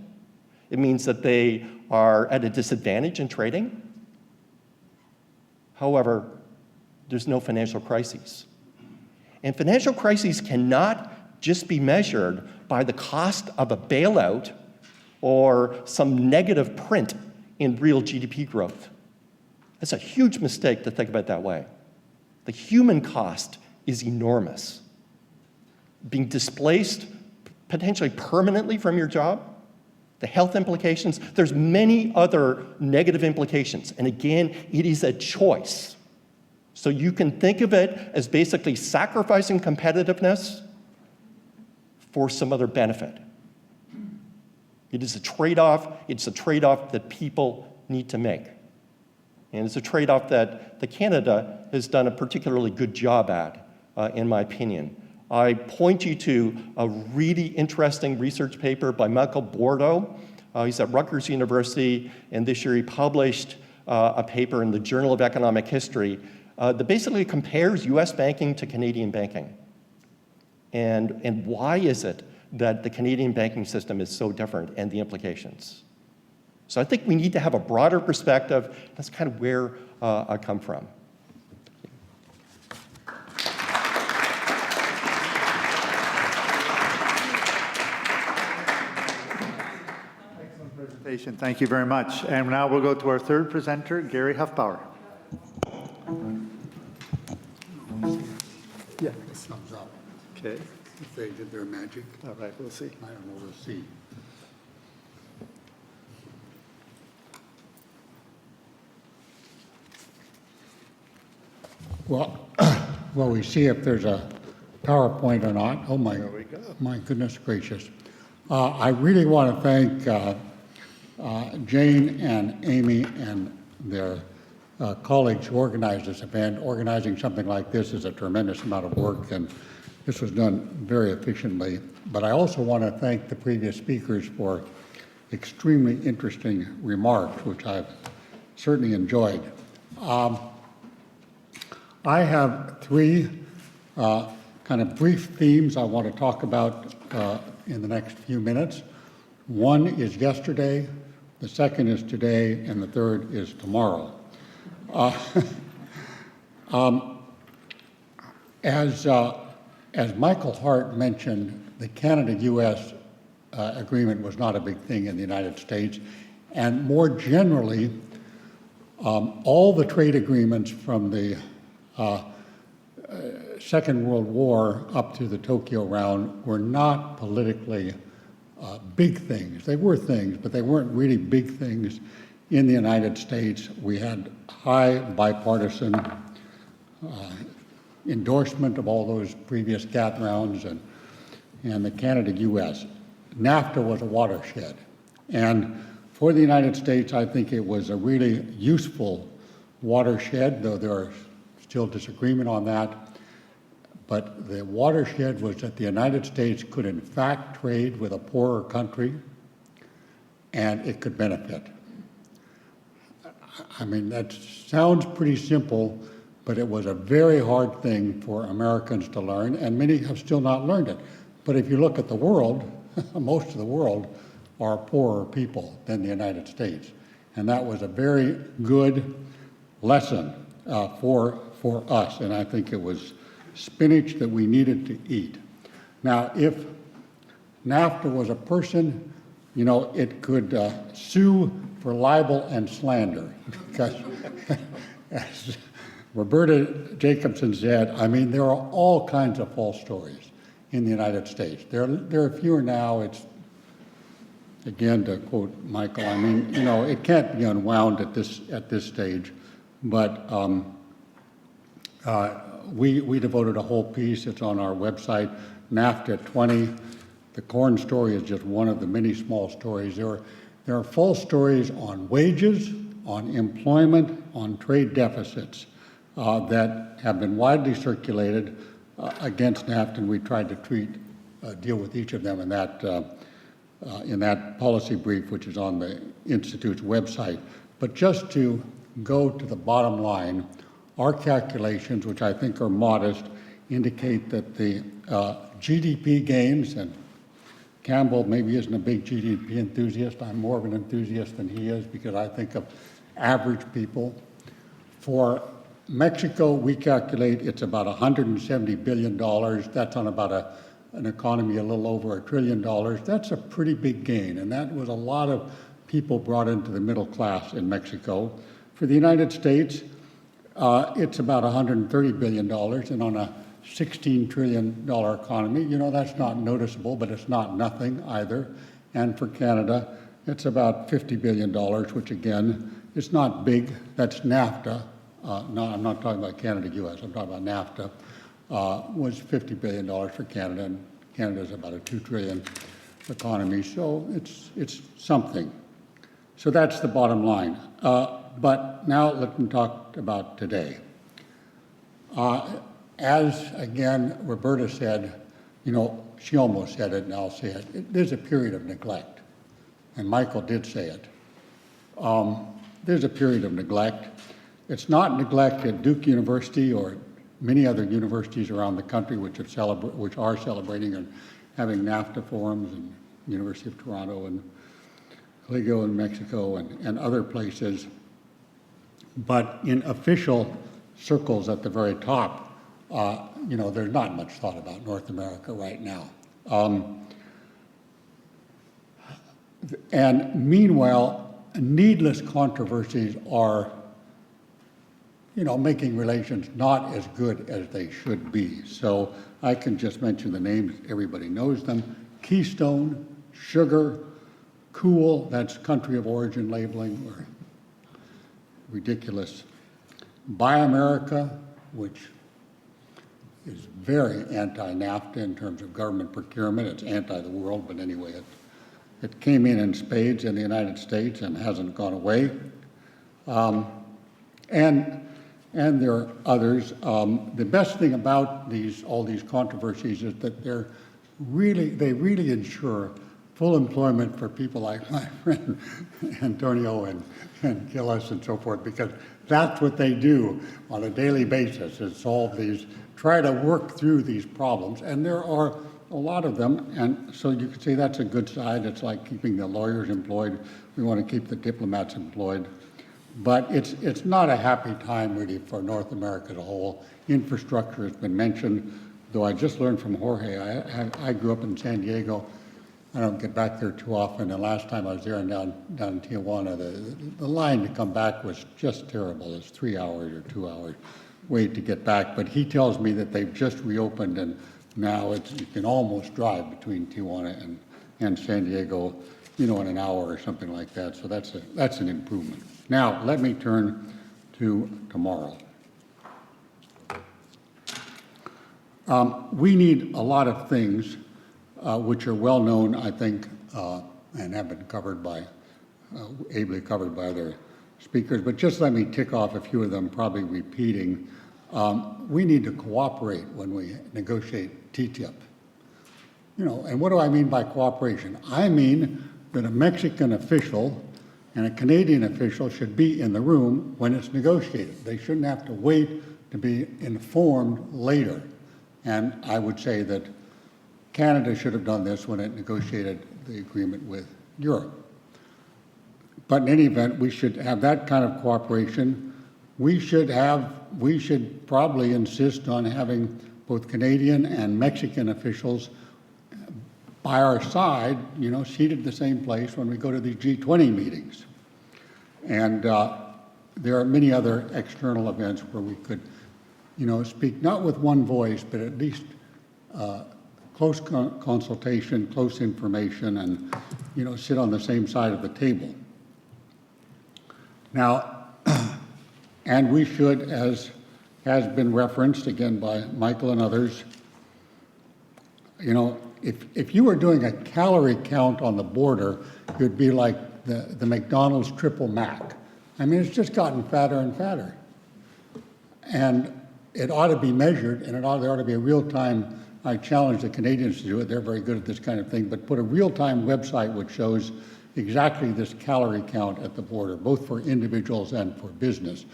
It means that they are at a disadvantage in trading. However, there's no financial crises. And financial crises cannot just be measured by the cost of a bailout or some negative print in real GDP growth. That's a huge mistake to think about it that way. The human cost is enormous. Being displaced potentially permanently from your job, the health implications, there's many other negative implications. And again, it is a choice. So you can think of it as basically sacrificing competitiveness for some other benefit. It is a trade-off. It's a trade-off that people need to make. And it's a trade-off that Canada has done a particularly good job at, in my opinion. I point you to a really interesting research paper by Michael Bordeaux. He's at Rutgers University, and this year he published a paper in the Journal of Economic History that basically compares US banking to Canadian banking. And why is it that the Canadian banking system is so different and the implications? So I think we need to have a broader perspective. That's kind of where I come from. Excellent presentation. Thank you very much. And now we'll go to our third presenter, Gary Hufbauer. Yeah. Thumbs up. Okay. If they did their magic. All right, we'll see. I don't know, we'll see. Well, well, we see if there's a PowerPoint or not. Oh my, There we go. my goodness gracious. I really want to thank Jane and Amy and their colleagues who organized this event. Organizing something like this is a tremendous amount of work, and this was done very efficiently. But I also want to thank the previous speakers for extremely interesting remarks, which I've certainly enjoyed. I have three kind of brief themes I want to talk about in the next few minutes. One is yesterday, the second is today, and the third is tomorrow. As Michael Hart mentioned, the Canada-U.S. agreement was not a big thing in the United States, and more generally, all the trade agreements from the Second World War up to the Tokyo round were not politically big things. They were things, but they weren't really big things in the United States. We had high bipartisan endorsement of all those previous GATT rounds and the Canada-U.S. NAFTA was a watershed. And for the United States, I think it was a really useful watershed, though there are still disagreement on that. But the watershed was that the United States could in fact trade with a poorer country, and it could benefit. I mean, that sounds pretty simple, but it was a very hard thing for Americans to learn, and many have still not learned it. But if you look at the world, most of the world are poorer people than the United States. And that was a very good lesson for us, and I think it was spinach that we needed to eat. Now, if NAFTA was a person, you know, it could sue for libel and slander, because as Roberta Jacobson said, I mean, there are all kinds of false stories in the United States. There are fewer now. It's, again, to quote Michael, I mean, you know, it can't be unwound at this stage, but we devoted a whole piece. It's on our website, NAFTA 20. The corn story is just one of the many small stories. There are false stories on wages, on employment, on trade deficits that have been widely circulated against NAFTA, and we tried to deal with each of them in that policy brief, which is on the Institute's website. But just to go to the bottom line, our calculations, which I think are modest, indicate that the GDP gains, and Campbell maybe isn't a big GDP enthusiast. I'm more of an enthusiast than he is because I think of average people. For Mexico, we calculate it's about $170 billion. That's on about an economy a little over $1 trillion. That's a pretty big gain, and that was a lot of people brought into the middle class in Mexico. For the United States, it's about $130 billion, and on a $16 trillion economy, you know, that's not noticeable, but it's not nothing either. And for Canada, it's about $50 billion, which again, is not big. That's NAFTA. No, I'm not talking about Canada-US, I'm talking about NAFTA. Was $50 billion for Canada, and Canada's about a $2 trillion economy, so it's something. So that's the bottom line. But now let me talk about today. As, again, Roberta said, you know, she almost said it, and I'll say it, there's a period of neglect, and Michael did say it. There's a period of neglect. It's not neglect at Duke University or many other universities around the country which are celebrating and having NAFTA forums, and University of Toronto and Colegio in Mexico and other places. But in official circles at the very top, you know, there's not much thought about North America right now. And meanwhile, needless controversies are, you know, making relations not as good as they should be. So I can just mention the names, everybody knows them. Keystone, Sugar, Cool, that's country of origin labeling, or ridiculous. Buy America, which is very anti-NAFTA in terms of government procurement. It's anti the world, but anyway, it came in spades in the United States and hasn't gone away. And there are others. The best thing about all these controversies is that they really ensure full employment for people like my friend Antonio and Gillis and so forth, because that's what they do on a daily basis, is try to work through these problems. And there are a lot of them, and so you could say that's a good side. It's like keeping the lawyers employed. We want to keep the diplomats employed. But it's not a happy time really for North America as a whole. Infrastructure has been mentioned, though I just learned from Jorge. I grew up in San Diego. I don't get back there too often. The last time I was there and down in Tijuana, the line to come back was just terrible. It's 3 hours or 2 hours wait to get back. But he tells me that they've just reopened, and now you can almost drive between Tijuana and San Diego, you know, in an hour or something like that. So that's an improvement. Now, let me turn to tomorrow. We need a lot of things which are well known, I think, and have been ably covered by other speakers, but just let me tick off a few of them, probably repeating. We need to cooperate when we negotiate TTIP. You know, and what do I mean by cooperation? I mean that a Mexican official and a Canadian official should be in the room when it's negotiated. They shouldn't have to wait to be informed later. And I would say that Canada should have done this when it negotiated the agreement with Europe. But in any event, we should have that kind of cooperation. We should probably insist on having both Canadian and Mexican officials by our side, you know, seated in the same place when we go to these G20 meetings. And there are many other external events where we could, you know, speak not with one voice, but at least close consultation, close information, and, you know, sit on the same side of the table. Now, and we should, as has been referenced again by Michael and others, you know, if you were doing a calorie count on the border, it would be like the McDonald's Triple Mac. I mean, it's just gotten fatter and fatter. And it ought to be measured, and there ought to be a real-time, I challenge the Canadians to do it, they're very good at this kind of thing, but put a real-time website which shows exactly this calorie count at the border, both for individuals and for business.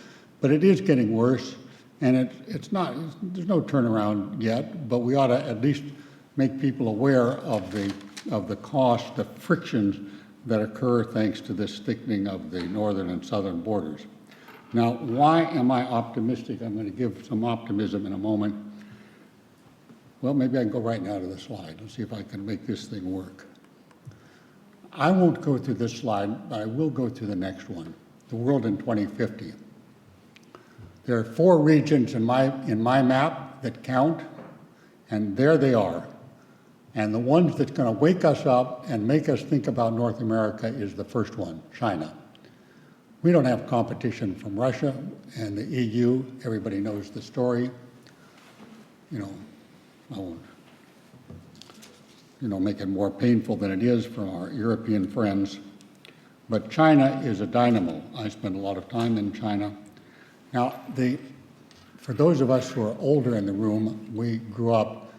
But it is getting worse. And there's no turnaround yet, but we ought to at least make people aware of the cost, the frictions that occur thanks to this thickening of the northern and southern borders. Now, why am I optimistic? I'm going to give some optimism in a moment. Well, maybe I can go right now to the slide. Let's see if I can make this thing work. I won't go through this slide, but I will go through the next one, the world in 2050. There are 4 regions in my map that count, and there they are. And the ones that's going to wake us up and make us think about North America is the first one, China. We don't have competition from Russia and the EU. Everybody knows the story. I won't make it more painful than it is for our European friends. But China is a dynamo. I spent a lot of time in China. Now, for those of us who are older in the room, we grew up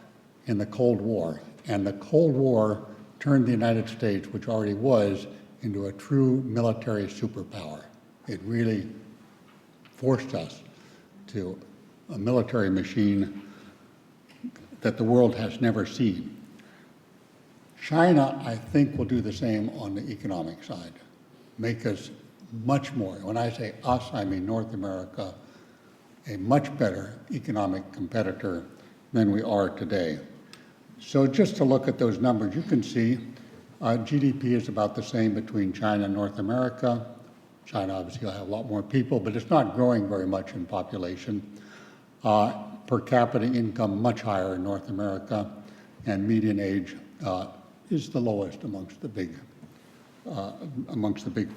in the Cold War. And the Cold War turned the United States, which already was, into a true military superpower. It really forced us to a military machine that the world has never seen. China, I think, will do the same on the economic side, make us much more, when I say us, I mean North America, a much better economic competitor than we are today. So just to look at those numbers, you can see GDP is about the same between China and North America. China obviously will have a lot more people, but it's not growing very much in population. Per capita income much higher in North America, and median age is the lowest amongst the big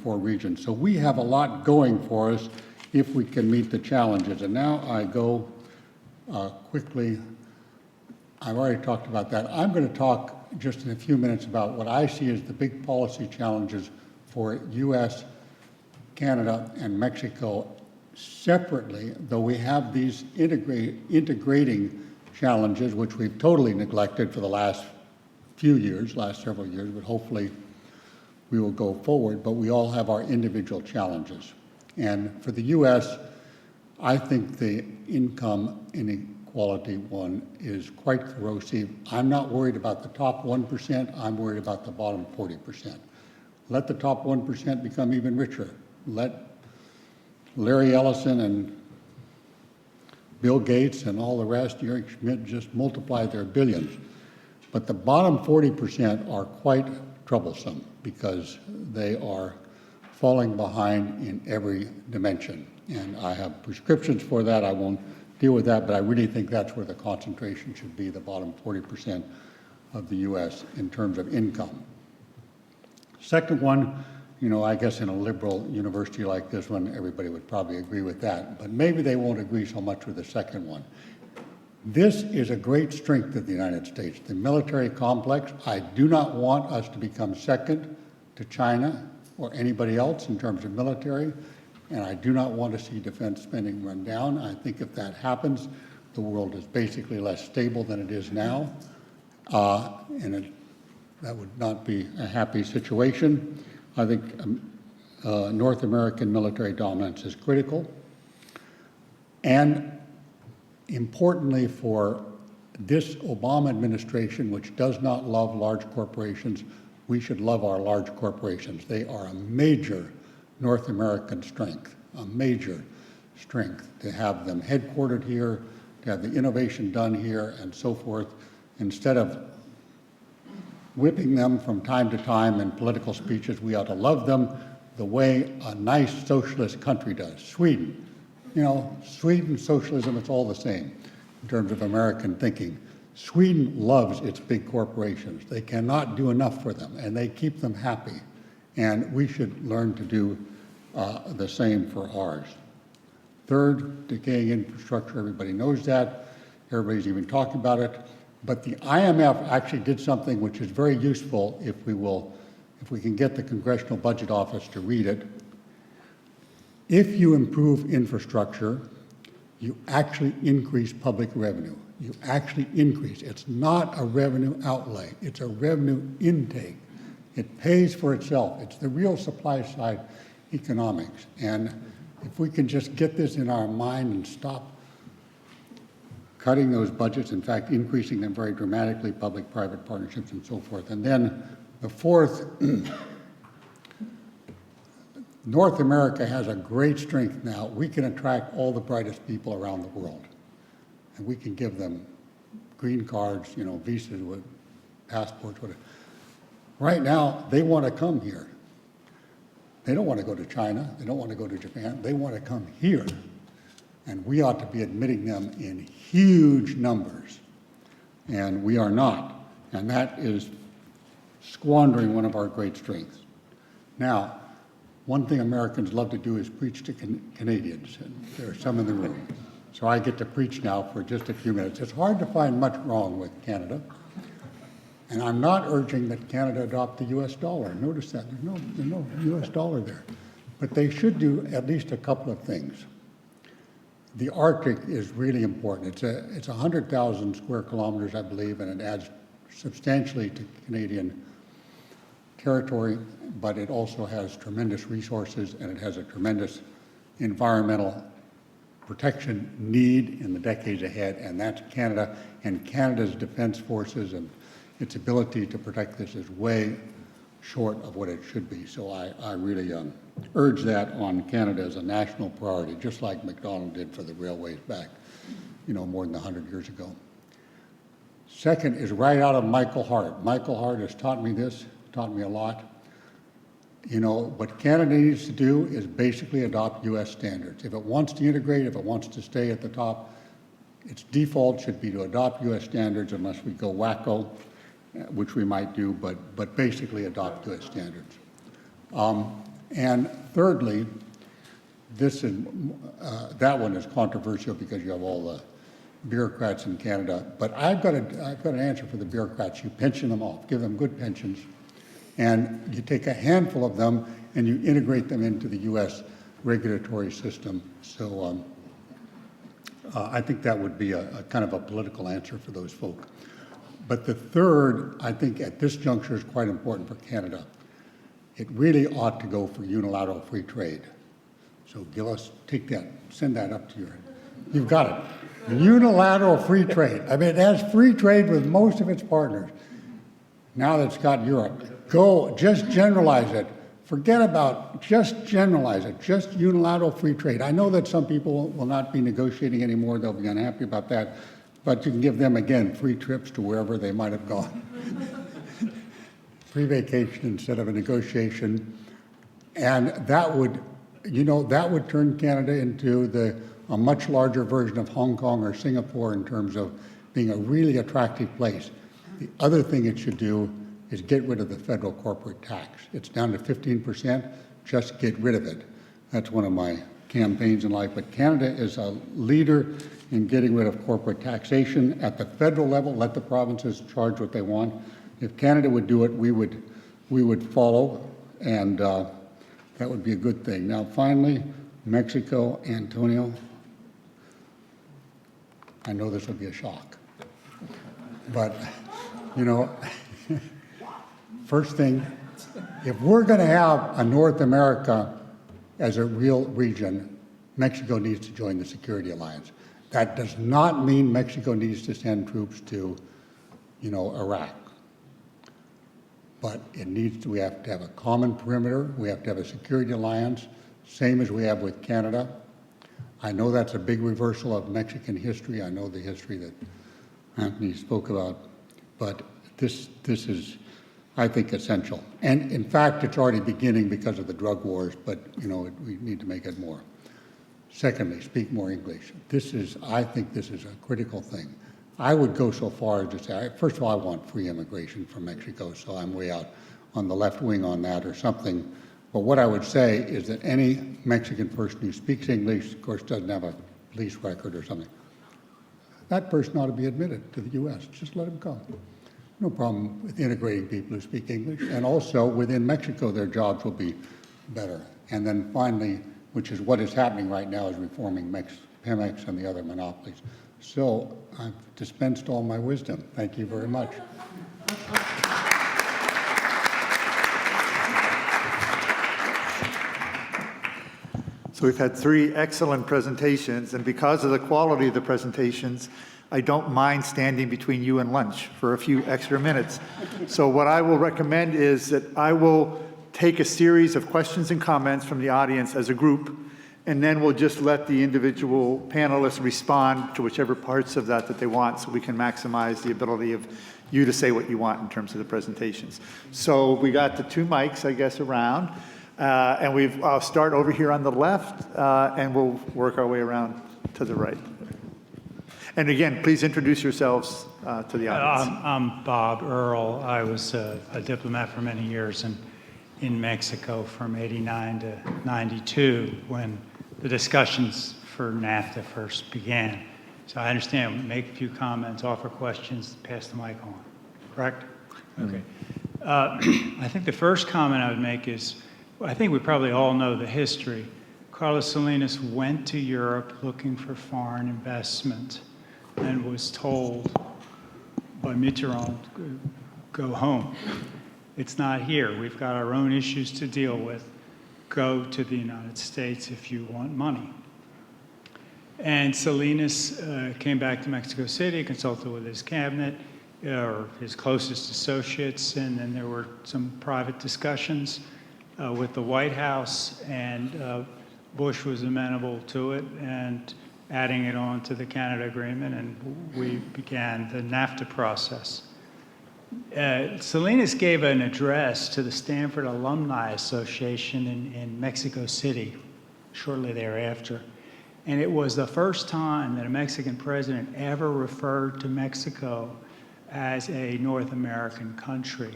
4 regions. So we have a lot going for us if we can meet the challenges. And now I go quickly. I've already talked about that. I'm going to talk just in a few minutes about what I see as the big policy challenges for U.S., Canada, and Mexico separately, though we have these integrating challenges, which we've totally neglected for the last several years, but hopefully we will go forward, but we all have our individual challenges. And for the U.S., I think the income inequality one is quite corrosive. I'm not worried about the top 1%, I'm worried about the bottom 40%. Let the top 1% become even richer. Let Larry Ellison and Bill Gates and all the rest, Eric Schmidt, just multiply their billions. But the bottom 40% are quite troublesome because they are falling behind in every dimension. And I have prescriptions for that. I won't deal with that, but I really think that's where the concentration should be, the bottom 40% of the U.S. in terms of income. Second one, I guess in a liberal university like this one, everybody would probably agree with that, but maybe they won't agree so much with the second one. This is a great strength of the United States, the military complex. I do not want us to become second to China or anybody else in terms of military, and I do not want to see defense spending run down. I think if that happens, the world is basically less stable than it is now, and that would not be a happy situation. I think North American military dominance is critical. And importantly for this Obama administration, which does not love large corporations, we should love our large corporations. They are a major North American strength, a major strength to have them headquartered here, to have the innovation done here and so forth, instead of whipping them from time to time in political speeches. We ought to love them the way a nice socialist country does. Sweden, Sweden socialism, it's all the same in terms of American thinking. Sweden loves its big corporations. They cannot do enough for them, and they keep them happy. And we should learn to do the same for ours. Third, decaying infrastructure, everybody knows that. Everybody's even talking about it. But the IMF actually did something which is very useful if we can get the Congressional Budget Office to read it. If you improve infrastructure, you actually increase public revenue. You actually increase. It's not a revenue outlay. It's a revenue intake. It pays for itself. It's the real supply side economics. And if we can just get this in our mind and stop cutting those budgets, in fact, increasing them very dramatically, public-private partnerships and so forth. And then the fourth, North America has a great strength now. We can attract all the brightest people around the world. And we can give them green cards, visas with passports, whatever. Right now, they want to come here. They don't want to go to China. They don't want to go to Japan. They want to come here. And we ought to be admitting them in huge numbers. And we are not. And that is squandering one of our great strengths. Now, one thing Americans love to do is preach to Canadians. And there are some in the room. So I get to preach now for just a few minutes. It's hard to find much wrong with Canada. And I'm not urging that Canada adopt the US dollar. Notice that, there's no US dollar there. But they should do at least a couple of things. The Arctic is really important. It's 100,000 square kilometers, I believe, and it adds substantially to Canadian territory, but it also has tremendous resources and it has a tremendous environmental protection need in the decades ahead, and that's Canada. And Canada's defense forces and its ability to protect this is way short of what it should be. So I really urge that on Canada as a national priority, just like MacDonald did for the railways back, more than 100 years ago. Second is right out of Michael Hart. Michael Hart has taught me this, taught me a lot. What Canada needs to do is basically adopt US standards. If it wants to integrate, if it wants to stay at the top, its default should be to adopt US standards unless we go wacko, which we might do, but basically adopt US standards. And thirdly, that one is controversial because you have all the bureaucrats in Canada, but I've got an answer for the bureaucrats. You pension them off, give them good pensions, and you take a handful of them and you integrate them into the US regulatory system. So I think that would be a kind of a political answer for those folk. But the third, I think at this juncture is quite important for Canada. It really ought to go for unilateral free trade. So Gillis, take that, send that up to you've got it. Unilateral free trade. I mean, it has free trade with most of its partners. Now that it's got Europe, just generalize it. Forget about, just generalize it, just unilateral free trade. I know that some people will not be negotiating anymore, they'll be unhappy about that, but you can give them, again, free trips to wherever they might have gone. Free vacation instead of a negotiation. And that would, that would turn Canada into a much larger version of Hong Kong or Singapore in terms of being a really attractive place. The other thing it should do is get rid of the federal corporate tax. It's down to 15%, just get rid of it. That's one of my campaigns in life. But Canada is a leader in getting rid of corporate taxation at the federal level. Let the provinces charge what they want. If Canada would do it, we would follow, and that would be a good thing. Now, finally, Mexico, Antonio. I know this will be a shock, but first thing, if we're going to have a North America as a real region, Mexico needs to join the security alliance. That does not mean Mexico needs to send troops to, Iraq. But we have to have a common perimeter. We have to have a security alliance, same as we have with Canada. I know that's a big reversal of Mexican history. I know the history that Anthony spoke about, but this is, I think, essential. And in fact, it's already beginning because of the drug wars, but we need to make it more. Secondly, speak more English. I think this is a critical thing. I would go so far as to say, first of all, I want free immigration from Mexico, so I'm way out on the left wing on that or something. But what I would say is that any Mexican person who speaks English, of course, doesn't have a police record or something, that person ought to be admitted to the U.S. Just let him come. No problem with integrating people who speak English. And also, within Mexico, their jobs will be better. And then finally, which is what is happening right now, is reforming Pemex and the other monopolies. So I've dispensed all my wisdom. Thank you very much. So we've had 3 excellent presentations, and because of the quality of the presentations, I don't mind standing between you and lunch for a few extra minutes. So what I will recommend is that I will take a series of questions and comments from the audience as a group, and then we'll just let the individual panelists respond to whichever parts of that they want, so we can maximize the ability of you to say what you want in terms of the presentations. So we got the 2 mics, I guess, around, and I'll start over here on the left, and we'll work our way around to the right. And again, please introduce yourselves to the audience. I'm Bob Earl. I was a diplomat for many years in Mexico from '89 to '92 when the discussions for NAFTA first began. So I understand, make a few comments, offer questions, pass the mic on. Correct? Okay. I think the first comment I would make is, I think we probably all know the history. Carlos Salinas went to Europe looking for foreign investment and was told by Mitterrand, go home. It's not here. We've got our own issues to deal with. Go to the United States if you want money. And Salinas came back to Mexico City, consulted with his cabinet, or his closest associates, and then there were some private discussions with the White House, and Bush was amenable to it, and adding it on to the Canada Agreement, and we began the NAFTA process. Salinas gave an address to the Stanford Alumni Association in Mexico City shortly thereafter. And it was the first time that a Mexican president ever referred to Mexico as a North American country.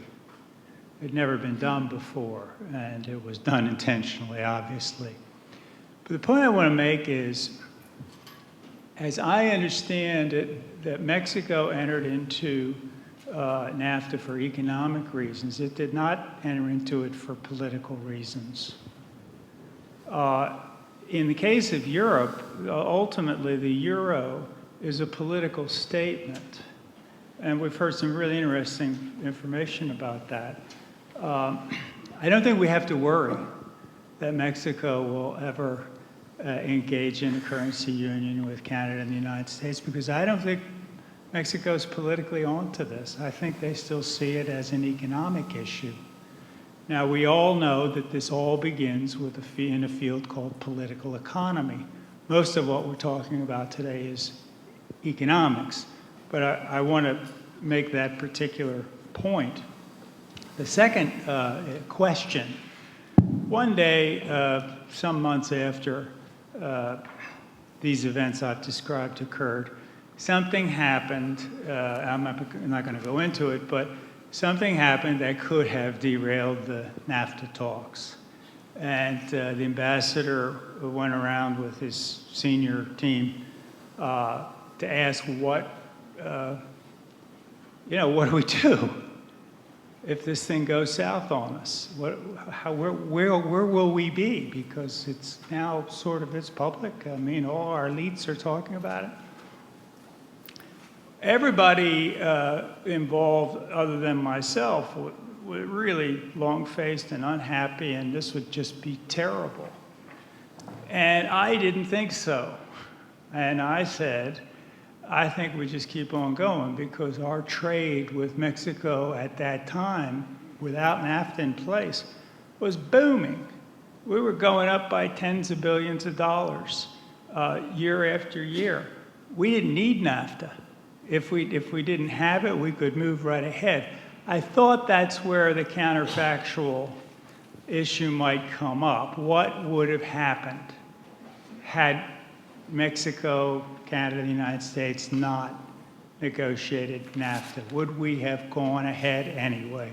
It had never been done before, and it was done intentionally, obviously. But the point I want to make is, as I understand it, that Mexico entered into NAFTA for economic reasons. It did not enter into it for political reasons. In the case of Europe, ultimately the euro is a political statement. And we've heard some really interesting information about that. I don't think we have to worry that Mexico will ever engage in a currency union with Canada and the United States, because I don't think Mexico's politically onto this. I think they still see it as an economic issue. Now, we all know that this all begins with in a field called political economy. Most of what we're talking about today is economics, but I want to make that particular point. The second question, one day, some months after these events I've described occurred, something happened, I'm not going to go into it, but something happened that could have derailed the NAFTA talks. And the ambassador went around with his senior team to ask what do we do if this thing goes south on us? Where will we be? Because it's now it's public. I mean, all our elites are talking about it. Everybody involved, other than myself, were really long-faced and unhappy, and this would just be terrible. And I didn't think so. And I said, I think we just keep on going, because our trade with Mexico at that time, without NAFTA in place, was booming. We were going up by tens of billions of dollars year after year. We didn't need NAFTA. If we didn't have it, we could move right ahead. I thought that's where the counterfactual issue might come up. What would have happened had Mexico, Canada, and the United States not negotiated NAFTA? Would we have gone ahead anyway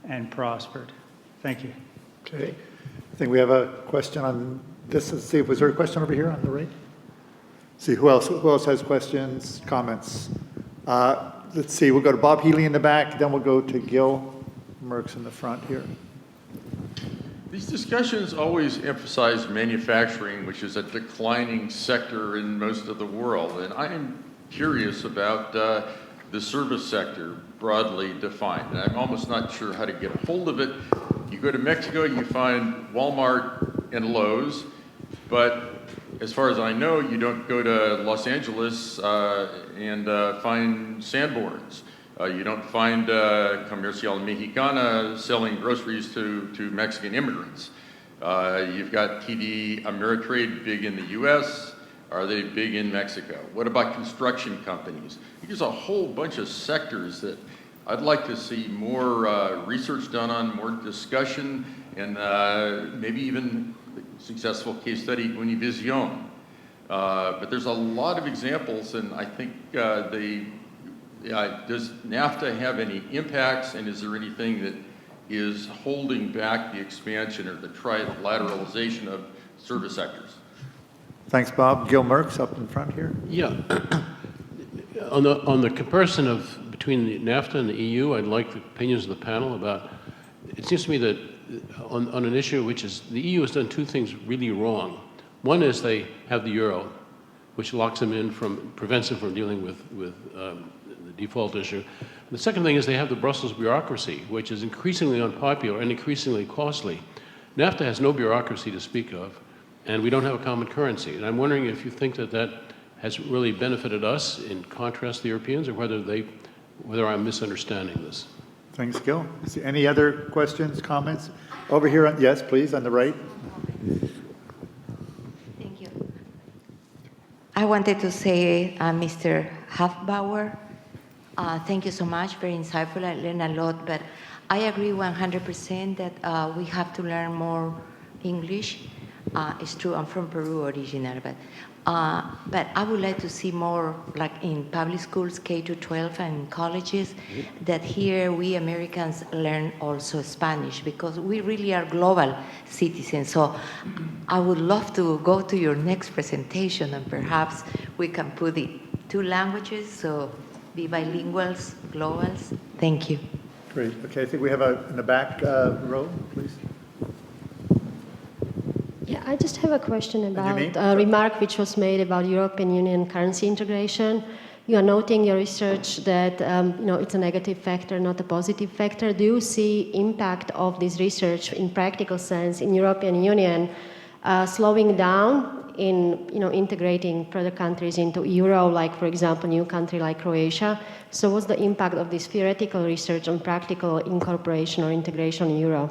and prospered? Thank you. Okay. I think we have a question on this. Let's see, was there a question over here on the right? See, who else has questions, comments? Let's see, we'll go to Bob Healy in the back, then we'll go to Gil Merckx in the front here. These discussions always emphasize manufacturing, which is a declining sector in most of the world. And I am curious about the service sector, broadly defined. And I'm almost not sure how to get a hold of it. You go to Mexico, you find Walmart and Lowe's, but as far as I know, you don't go to Los Angeles and find sandboards. You don't find Comercial Mexicana selling groceries to Mexican immigrants. You've got TD Ameritrade big in the US. Are they big in Mexico? What about construction companies? There's a whole bunch of sectors that I'd like to see more research done on, more discussion, and maybe even successful case study, Univision. But there's a lot of examples, and I think does NAFTA have any impacts, and is there anything that is holding back the expansion or the trilateralization of service sectors? Thanks, Bob. Gil Merckx up in front here. Yeah. on the comparison between the NAFTA and the EU, I'd like the opinions of the panel about, it seems to me that on an issue which is, the EU has done two things really wrong. One is they have the euro, which locks them in prevents them from dealing with the default issue. The second thing is they have the Brussels bureaucracy, which is increasingly unpopular and increasingly costly. NAFTA has no bureaucracy to speak of, and we don't have a common currency. And I'm wondering if you think that has really benefited us in contrast to the Europeans, or whether I'm misunderstanding this. Thanks, Gil. Any other questions, comments? Over here, yes, please, on the right. Thank you. I wanted to say, Mr. Hufbauer, thank you so much, very insightful. I learned a lot, but I agree 100% that we have to learn more English. It's true, I'm from Peru originally, but I would like to see more, like in public schools, K-12 and colleges, that here we Americans learn also Spanish, because we really are global citizens. So I would love to go to your next presentation, and perhaps we can put the two languages, so be bilinguals, globals. Thank you. Great. Okay, I think we have in the back row, please. Yeah, I just have a question about name? a remark which was made about European Union currency integration. You are noting your research that it's a negative factor, not a positive factor. Do you see impact of this research in practical sense in European Union slowing down in integrating further countries into euro, like for example, new country like Croatia? So what's the impact of this theoretical research on practical incorporation or integration in euro?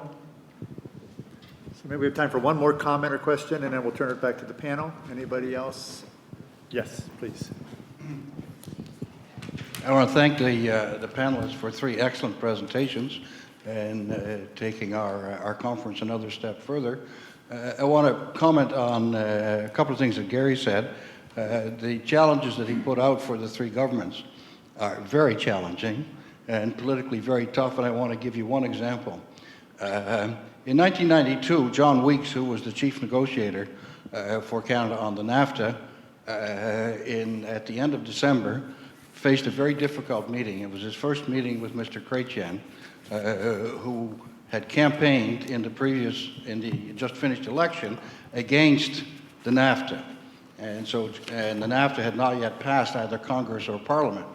Maybe we have time for one more comment or question, and then we'll turn it back to the panel. Anybody else? Yes, please. I want to thank the panelists for 3 excellent presentations and taking our conference another step further. I want to comment on a couple of things that Gary said. The challenges that he put out for the 3 governments are very challenging and politically very tough, and I want to give you one example. In 1992, John Weeks, who was the chief negotiator for Canada on the NAFTA, at the end of December, faced a very difficult meeting. It was his first meeting with Mr. Chrétien, who had campaigned in the just finished election against the NAFTA. And the NAFTA had not yet passed either Congress or Parliament.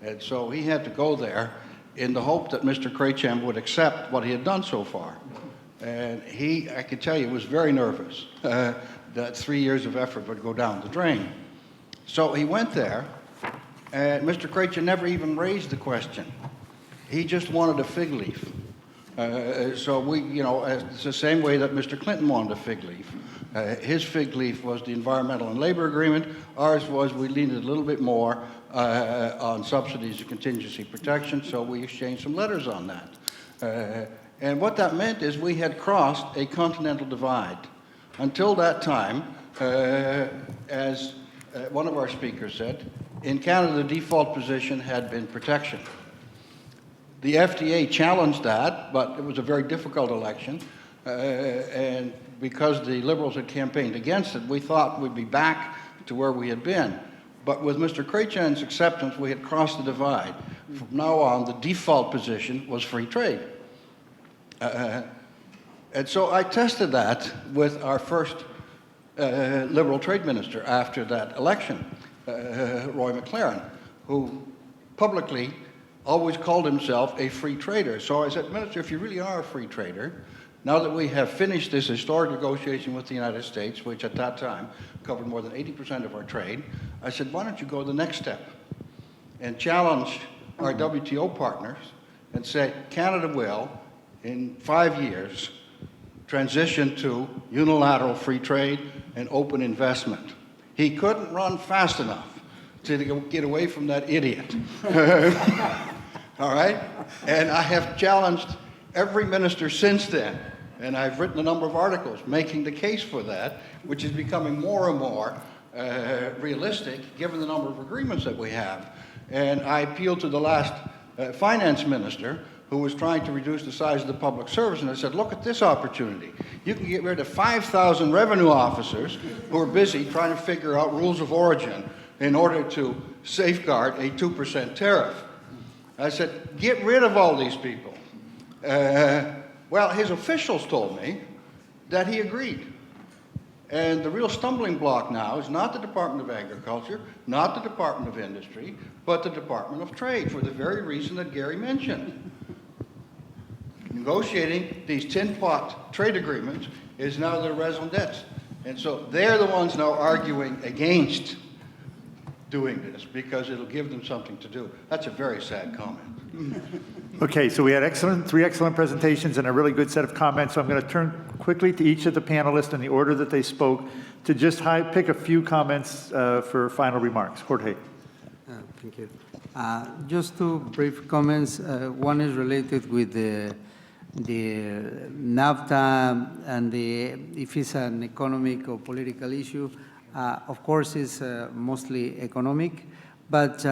And so he had to go there in the hope that Mr. Chrétien would accept what he had done so far. And I can tell you, was very nervous that 3 years of effort would go down the drain. So he went there, and Mr. Chrétien never even raised the question. He just wanted a fig leaf. So it's the same way that Mr. Clinton wanted a fig leaf. His fig leaf was the Environmental and Labor Agreement. Ours was we leaned a little bit more on subsidies and contingency protection, so we exchanged some letters on that. And what that meant is we had crossed a continental divide. Until that time, as one of our speakers said, in Canada, the default position had been protection. The FDA challenged that, but it was a very difficult election. And because the Liberals had campaigned against it, we thought we'd be back to where we had been. But with Mr. Chrétien's acceptance, we had crossed the divide. From now on, the default position was free trade. And so I tested that with our first Liberal trade minister after that election, Roy McLaren, who publicly always called himself a free trader. So I said, Minister, if you really are a free trader, Now that we have finished this historic negotiation with the United States, which at that time covered more than 80% of our trade, I said, why don't you go the next step and challenge our WTO partners and say, Canada will, in 5 years, transition to unilateral free trade and open investment. He couldn't run fast enough to get away from that idiot. All right? And I have challenged every minister since then. And I've written a number of articles making the case for that, which is becoming more and more realistic given the number of agreements that we have. And I appealed to the last finance minister who was trying to reduce the size of the public service, and I said, look at this opportunity. You can get rid of 5,000 revenue officers who are busy trying to figure out rules of origin in order to safeguard a 2% tariff. I said, get rid of all these people. Well, his officials told me that he agreed. And the real stumbling block now is not the Department of Agriculture, not the Department of Industry, but the Department of Trade, for the very reason that Gary mentioned. Negotiating these tin-pot trade agreements is now their raison d'etre. And so they're the ones now arguing against doing this because it'll give them something to do. That's a very sad comment. Okay, so we had three excellent presentations and a really good set of comments. So I'm going to turn quickly to each of the panelists in the order that they spoke to just pick a few comments for final remarks. Jorge. Thank you. Just two brief comments. One is related with the NAFTA and if it's an economic or political issue. Of course, it's mostly economic, but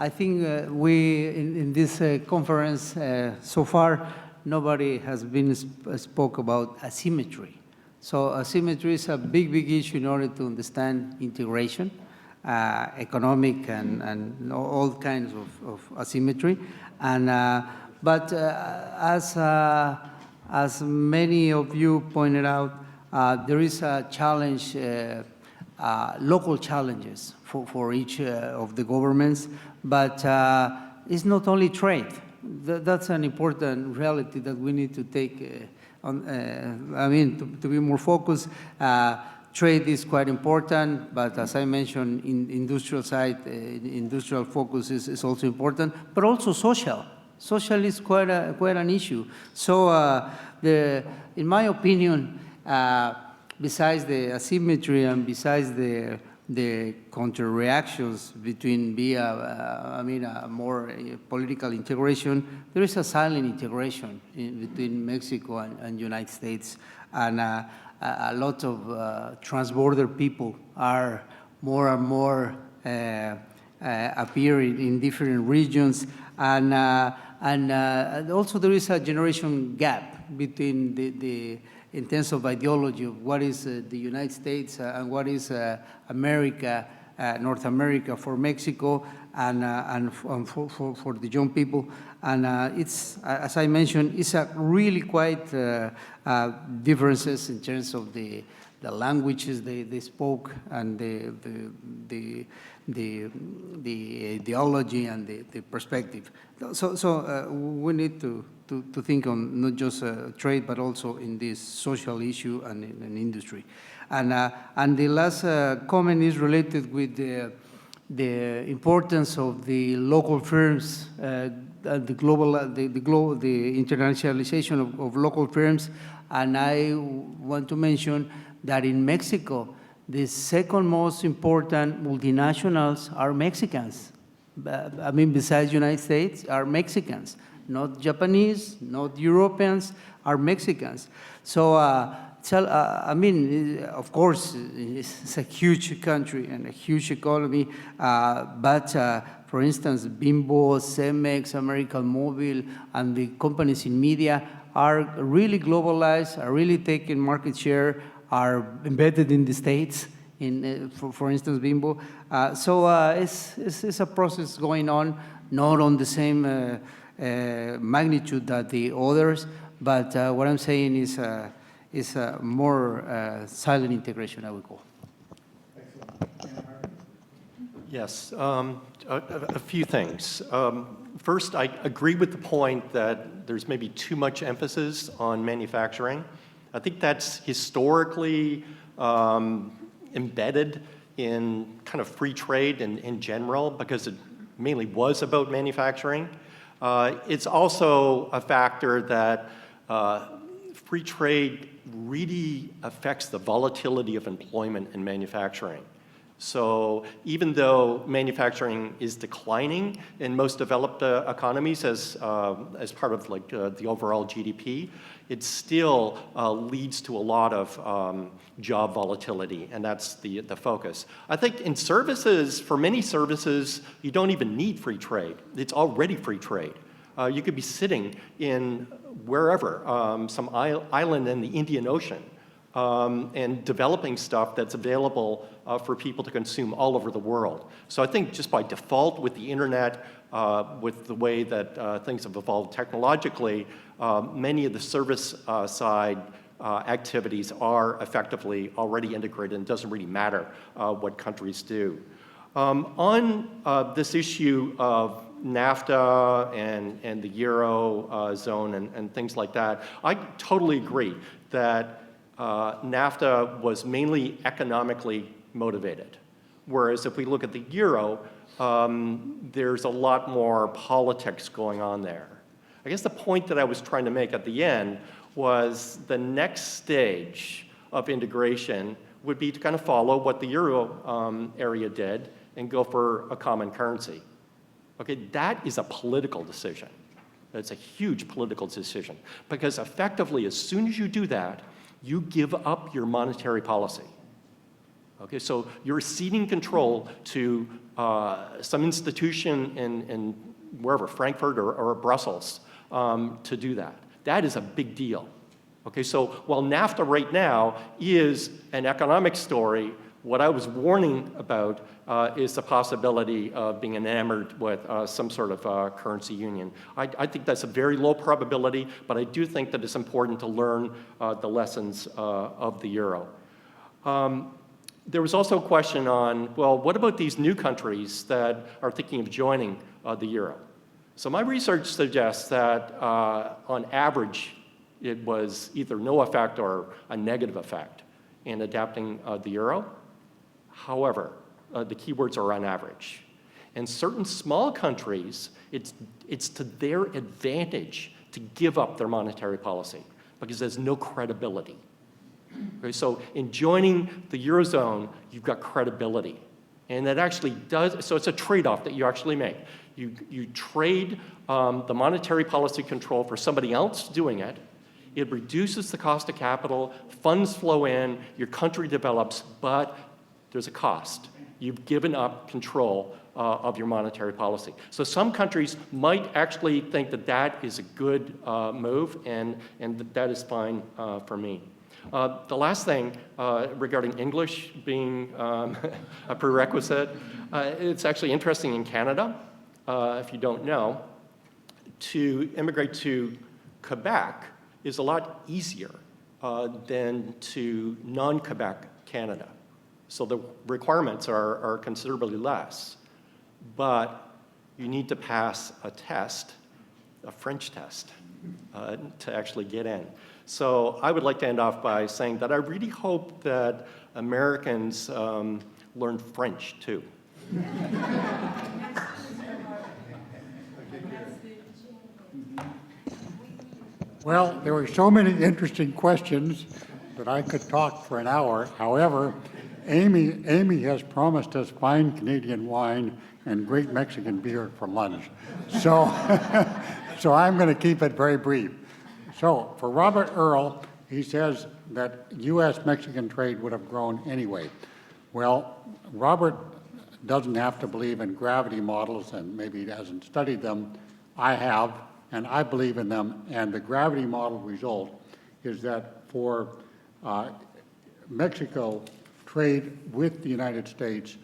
I think in this conference so far, nobody has spoke about asymmetry. So asymmetry is a big issue in order to understand integration, economic and all kinds of asymmetry. And but as many of you pointed out, there is a challenge. Local challenges for each of the governments, but it's not only trade. That's an important reality that we need to take on. To be more focused. Trade is quite important, but as I mentioned, in industrial side, industrial focus is also important, but also social. Social is quite an issue. So, in my opinion, besides the asymmetry and besides the counter-reactions between a more political integration, there is a silent integration between Mexico and United States. And a lot of transborder people are more and more appearing in different regions. And also there is a generation gap between in terms of ideology of what is the United States and what is America, North America for Mexico and for the young people. And it's, as I mentioned, it's a really quite differences in terms of the languages they spoke and the ideology and the perspective. So we need to think on not just trade, but also in this social issue and in industry. And the last comment is related with the importance of the local firms, the internationalization of local firms. And I want to mention that in Mexico, the second most important multinationals are Mexicans. Besides United States, are Mexicans. Not Japanese, not Europeans, are Mexicans. So, of course, it's a huge country and a huge economy, but for instance, Bimbo, Cemex, American Mobile, and the companies in media are really globalized, are really taking market share, are embedded in the States, for instance, Bimbo. So it's a process going on, not on the same magnitude that the others, but what I'm saying is a more silent integration, I would call. Yes, a few things. First, I agree with the point that there's maybe too much emphasis on manufacturing. I think that's historically embedded in kind of free trade in general because it mainly was about manufacturing. It's also a factor that free trade really affects the volatility of employment in manufacturing. So even though manufacturing is declining in most developed economies as part of like the overall GDP, it still leads to a lot of job volatility, and that's the focus. I think in services, for many services, you don't even need free trade. It's already free trade. You could be sitting in wherever, some island in the Indian Ocean, and developing stuff that's available for people to consume all over the world. So I think just by default with the internet, with the way that things have evolved technologically, many of the service side activities are effectively already integrated, and it doesn't really matter what countries do. On this issue of NAFTA and the Euro zone and things like that, I totally agree that NAFTA was mainly economically motivated. Whereas if we look at the Euro, there's a lot more politics going on there. I guess the point that I was trying to make at the end was the next stage of integration would be to kind of follow what the Euro area did and go for a common currency. Okay, that is a political decision. It's a huge political decision because effectively, as soon as you do that, you give up your monetary policy. Okay, so you're ceding control to some institution in wherever, Frankfurt or Brussels, to do that. That is a big deal. Okay, so while NAFTA right now is an economic story, what I was warning about is the possibility of being enamored with some sort of currency union. I think that's a very low probability, but I do think that it's important to learn the lessons of the euro. There was also a question on, well, what about these new countries that are thinking of joining the euro? So my research suggests that on average, it was either no effect or a negative effect in adapting the euro. However, the keywords are on average. And certain small countries, it's to their advantage to give up their monetary policy because there's no credibility. Okay, so in joining the Eurozone, you've got credibility. And that actually does, so it's a trade-off that you actually make. You trade the monetary policy control for somebody else doing it. It reduces the cost of capital, funds flow in, your country develops, but there's a cost. You've given up control of your monetary policy. So some countries might actually think that that is a good move, and that is fine for me. The last thing regarding English being a prerequisite, it's actually interesting in Canada, if you don't know, to immigrate to Quebec is a lot easier than to non-Quebec Canada. So the requirements are considerably less, but you need to pass a test, a French test, to actually get in. So I would like to end off by saying that I really hope that Americans learn French too. Well, there were so many interesting questions that I could talk for an hour. However, Amy has promised us fine Canadian wine and great Mexican beer for lunch. So, so I'm going to keep it very brief. So for Robert Earl, he says that U.S.-Mexican trade would have grown anyway. Well, Robert doesn't have to believe in gravity models, and maybe he hasn't studied them. I have, and I believe in them. And the gravity model result is that for Mexico, trade with the United States,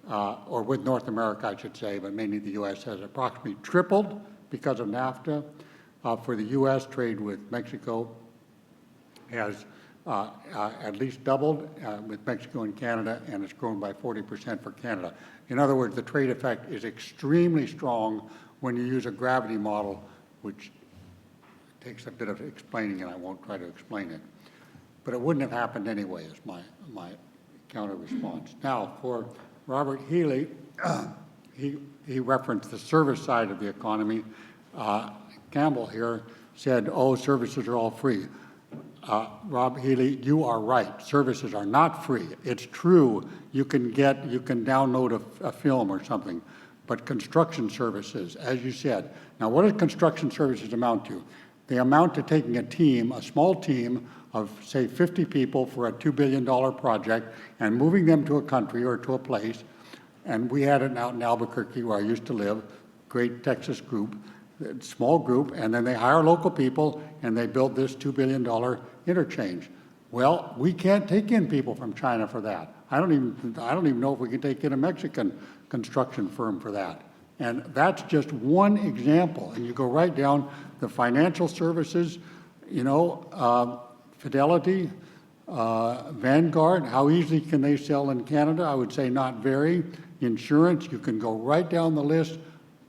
or with North America, I should say, but mainly the U.S., has approximately tripled because of NAFTA. For the U.S., trade with Mexico has at least doubled with Mexico and Canada, and it's grown by 40% for Canada. In other words, the trade effect is extremely strong when you use a gravity model, which takes a bit of explaining, and I won't try to explain it. But it wouldn't have happened anyway, is my counter response. Now, for Robert Healy, he referenced the service side of the economy. Campbell here said, oh, services are all free. Rob Healy, you are right. Services are not free. It's true. You can download a film or something, but construction services, as you said. Now, what do construction services amount to? They amount to taking a small team of, say, 50 people for a $2 billion project and moving them to a country or to a place. And we had it out in Albuquerque, where I used to live, great Texas group, small group, and then they hire local people and they build this $2 billion interchange. Well, we can't take in people from China for that. I don't even know if we can take in a Mexican construction firm for that. And that's just one example. And you go right down the financial services, Fidelity, Vanguard, how easily can they sell in Canada? I would say not very. Insurance, you can go right down the list.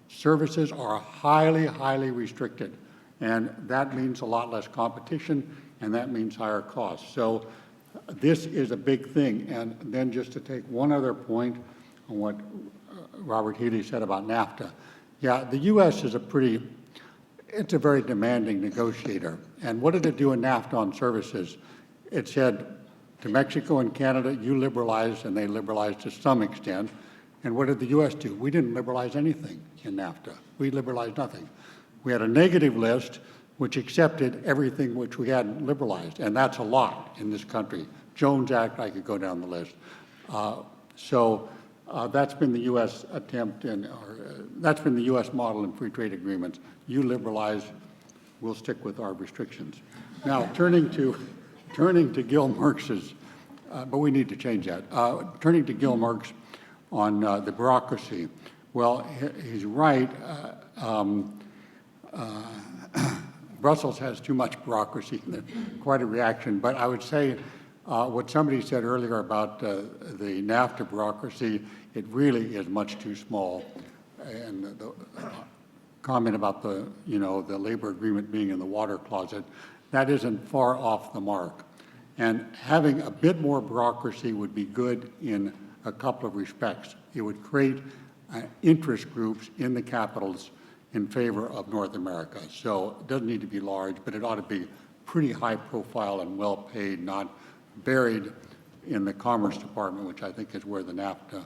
Services are highly, highly restricted. And that means a lot less competition, and that means higher costs. So this is a big thing. And then just to take one other point on what Robert Healy said about NAFTA. Yeah, the U.S. is it's a very demanding negotiator. And what did it do in NAFTA on services? It said to Mexico and Canada, you liberalized, and they liberalized to some extent. And what did the U.S. do? We didn't liberalize anything in NAFTA. We liberalized nothing. We had a negative list which accepted everything which we hadn't liberalized, and that's a lot in this country. Jones Act, I could go down the list. That's been the U.S. attempt, that's been the U.S. model in free trade agreements. You liberalize, we'll stick with our restrictions. Now, turning to Gil Marx's, but we need to change that. Turning to Gil Marx on the bureaucracy. Well, he's right. Brussels has too much bureaucracy, quite a reaction. But I would say what somebody said earlier about the NAFTA bureaucracy, it really is much too small. And the comment about the labor agreement being in the water closet, that isn't far off the mark. And having a bit more bureaucracy would be good in a couple of respects. It would create interest groups in the capitals in favor of North America. So it doesn't need to be large, but it ought to be pretty high profile and well paid, not buried in the Commerce Department, which I think is where the NAFTA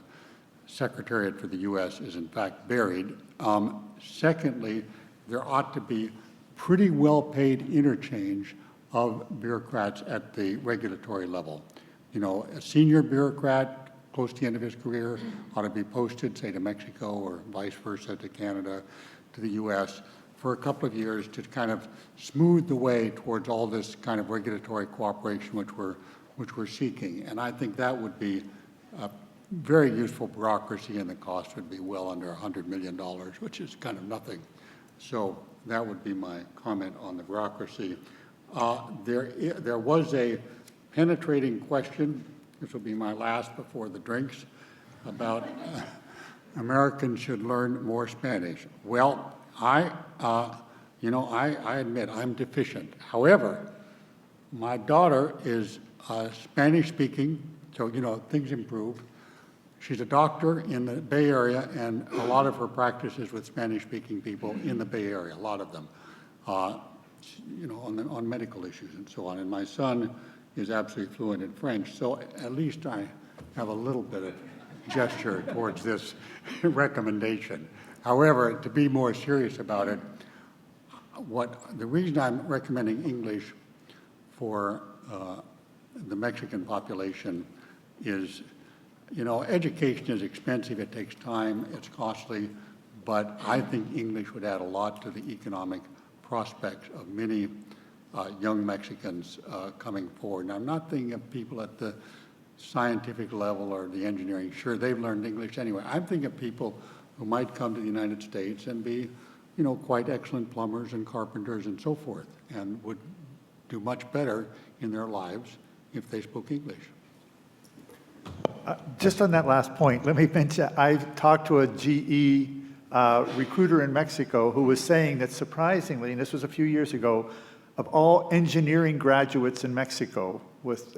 Secretariat for the U.S. is in fact buried. Secondly, there ought to be pretty well paid interchange of bureaucrats at the regulatory level. A senior bureaucrat close to the end of his career ought to be posted, say, to Mexico or vice versa, to Canada, to the U.S. for a couple of years to kind of smooth the way towards all this kind of regulatory cooperation which we're seeking. And I think that would be a very useful bureaucracy, and the cost would be well under $100 million, which is kind of nothing. So that would be my comment on the bureaucracy. There was a penetrating question, this will be my last before the drinks, about Americans should learn more Spanish. Well, I admit I'm deficient. However, my daughter is Spanish speaking, so things improve. She's a doctor in the Bay Area, and a lot of her practice is with Spanish speaking people in the Bay Area, a lot of them, on medical issues and so on. And my son is absolutely fluent in French, so at least I have a little bit of gesture towards this recommendation. However, to be more serious about it, the reason I'm recommending English for the Mexican population is, education is expensive, it takes time, it's costly, but I think English would add a lot to the economic prospects of many young Mexicans coming forward. Now, I'm not thinking of people at the scientific level or the engineering. Sure, they've learned English anyway. I'm thinking of people who might come to the United States and be, quite excellent plumbers and carpenters and so forth, and would do much better in their lives if they spoke English. Just on that last point, let me mention, I talked to a GE recruiter in Mexico who was saying that surprisingly, and this was a few years ago, of all engineering graduates in Mexico with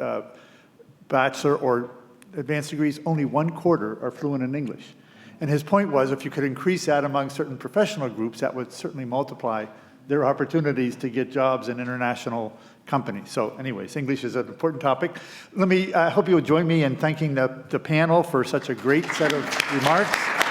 bachelor or advanced degrees, only 1/4 are fluent in English. And his point was, if you could increase that among certain professional groups, that would certainly multiply their opportunities to get jobs in international companies. So anyways, English is an important topic. I hope you'll join me in thanking the panel for such a great set of remarks.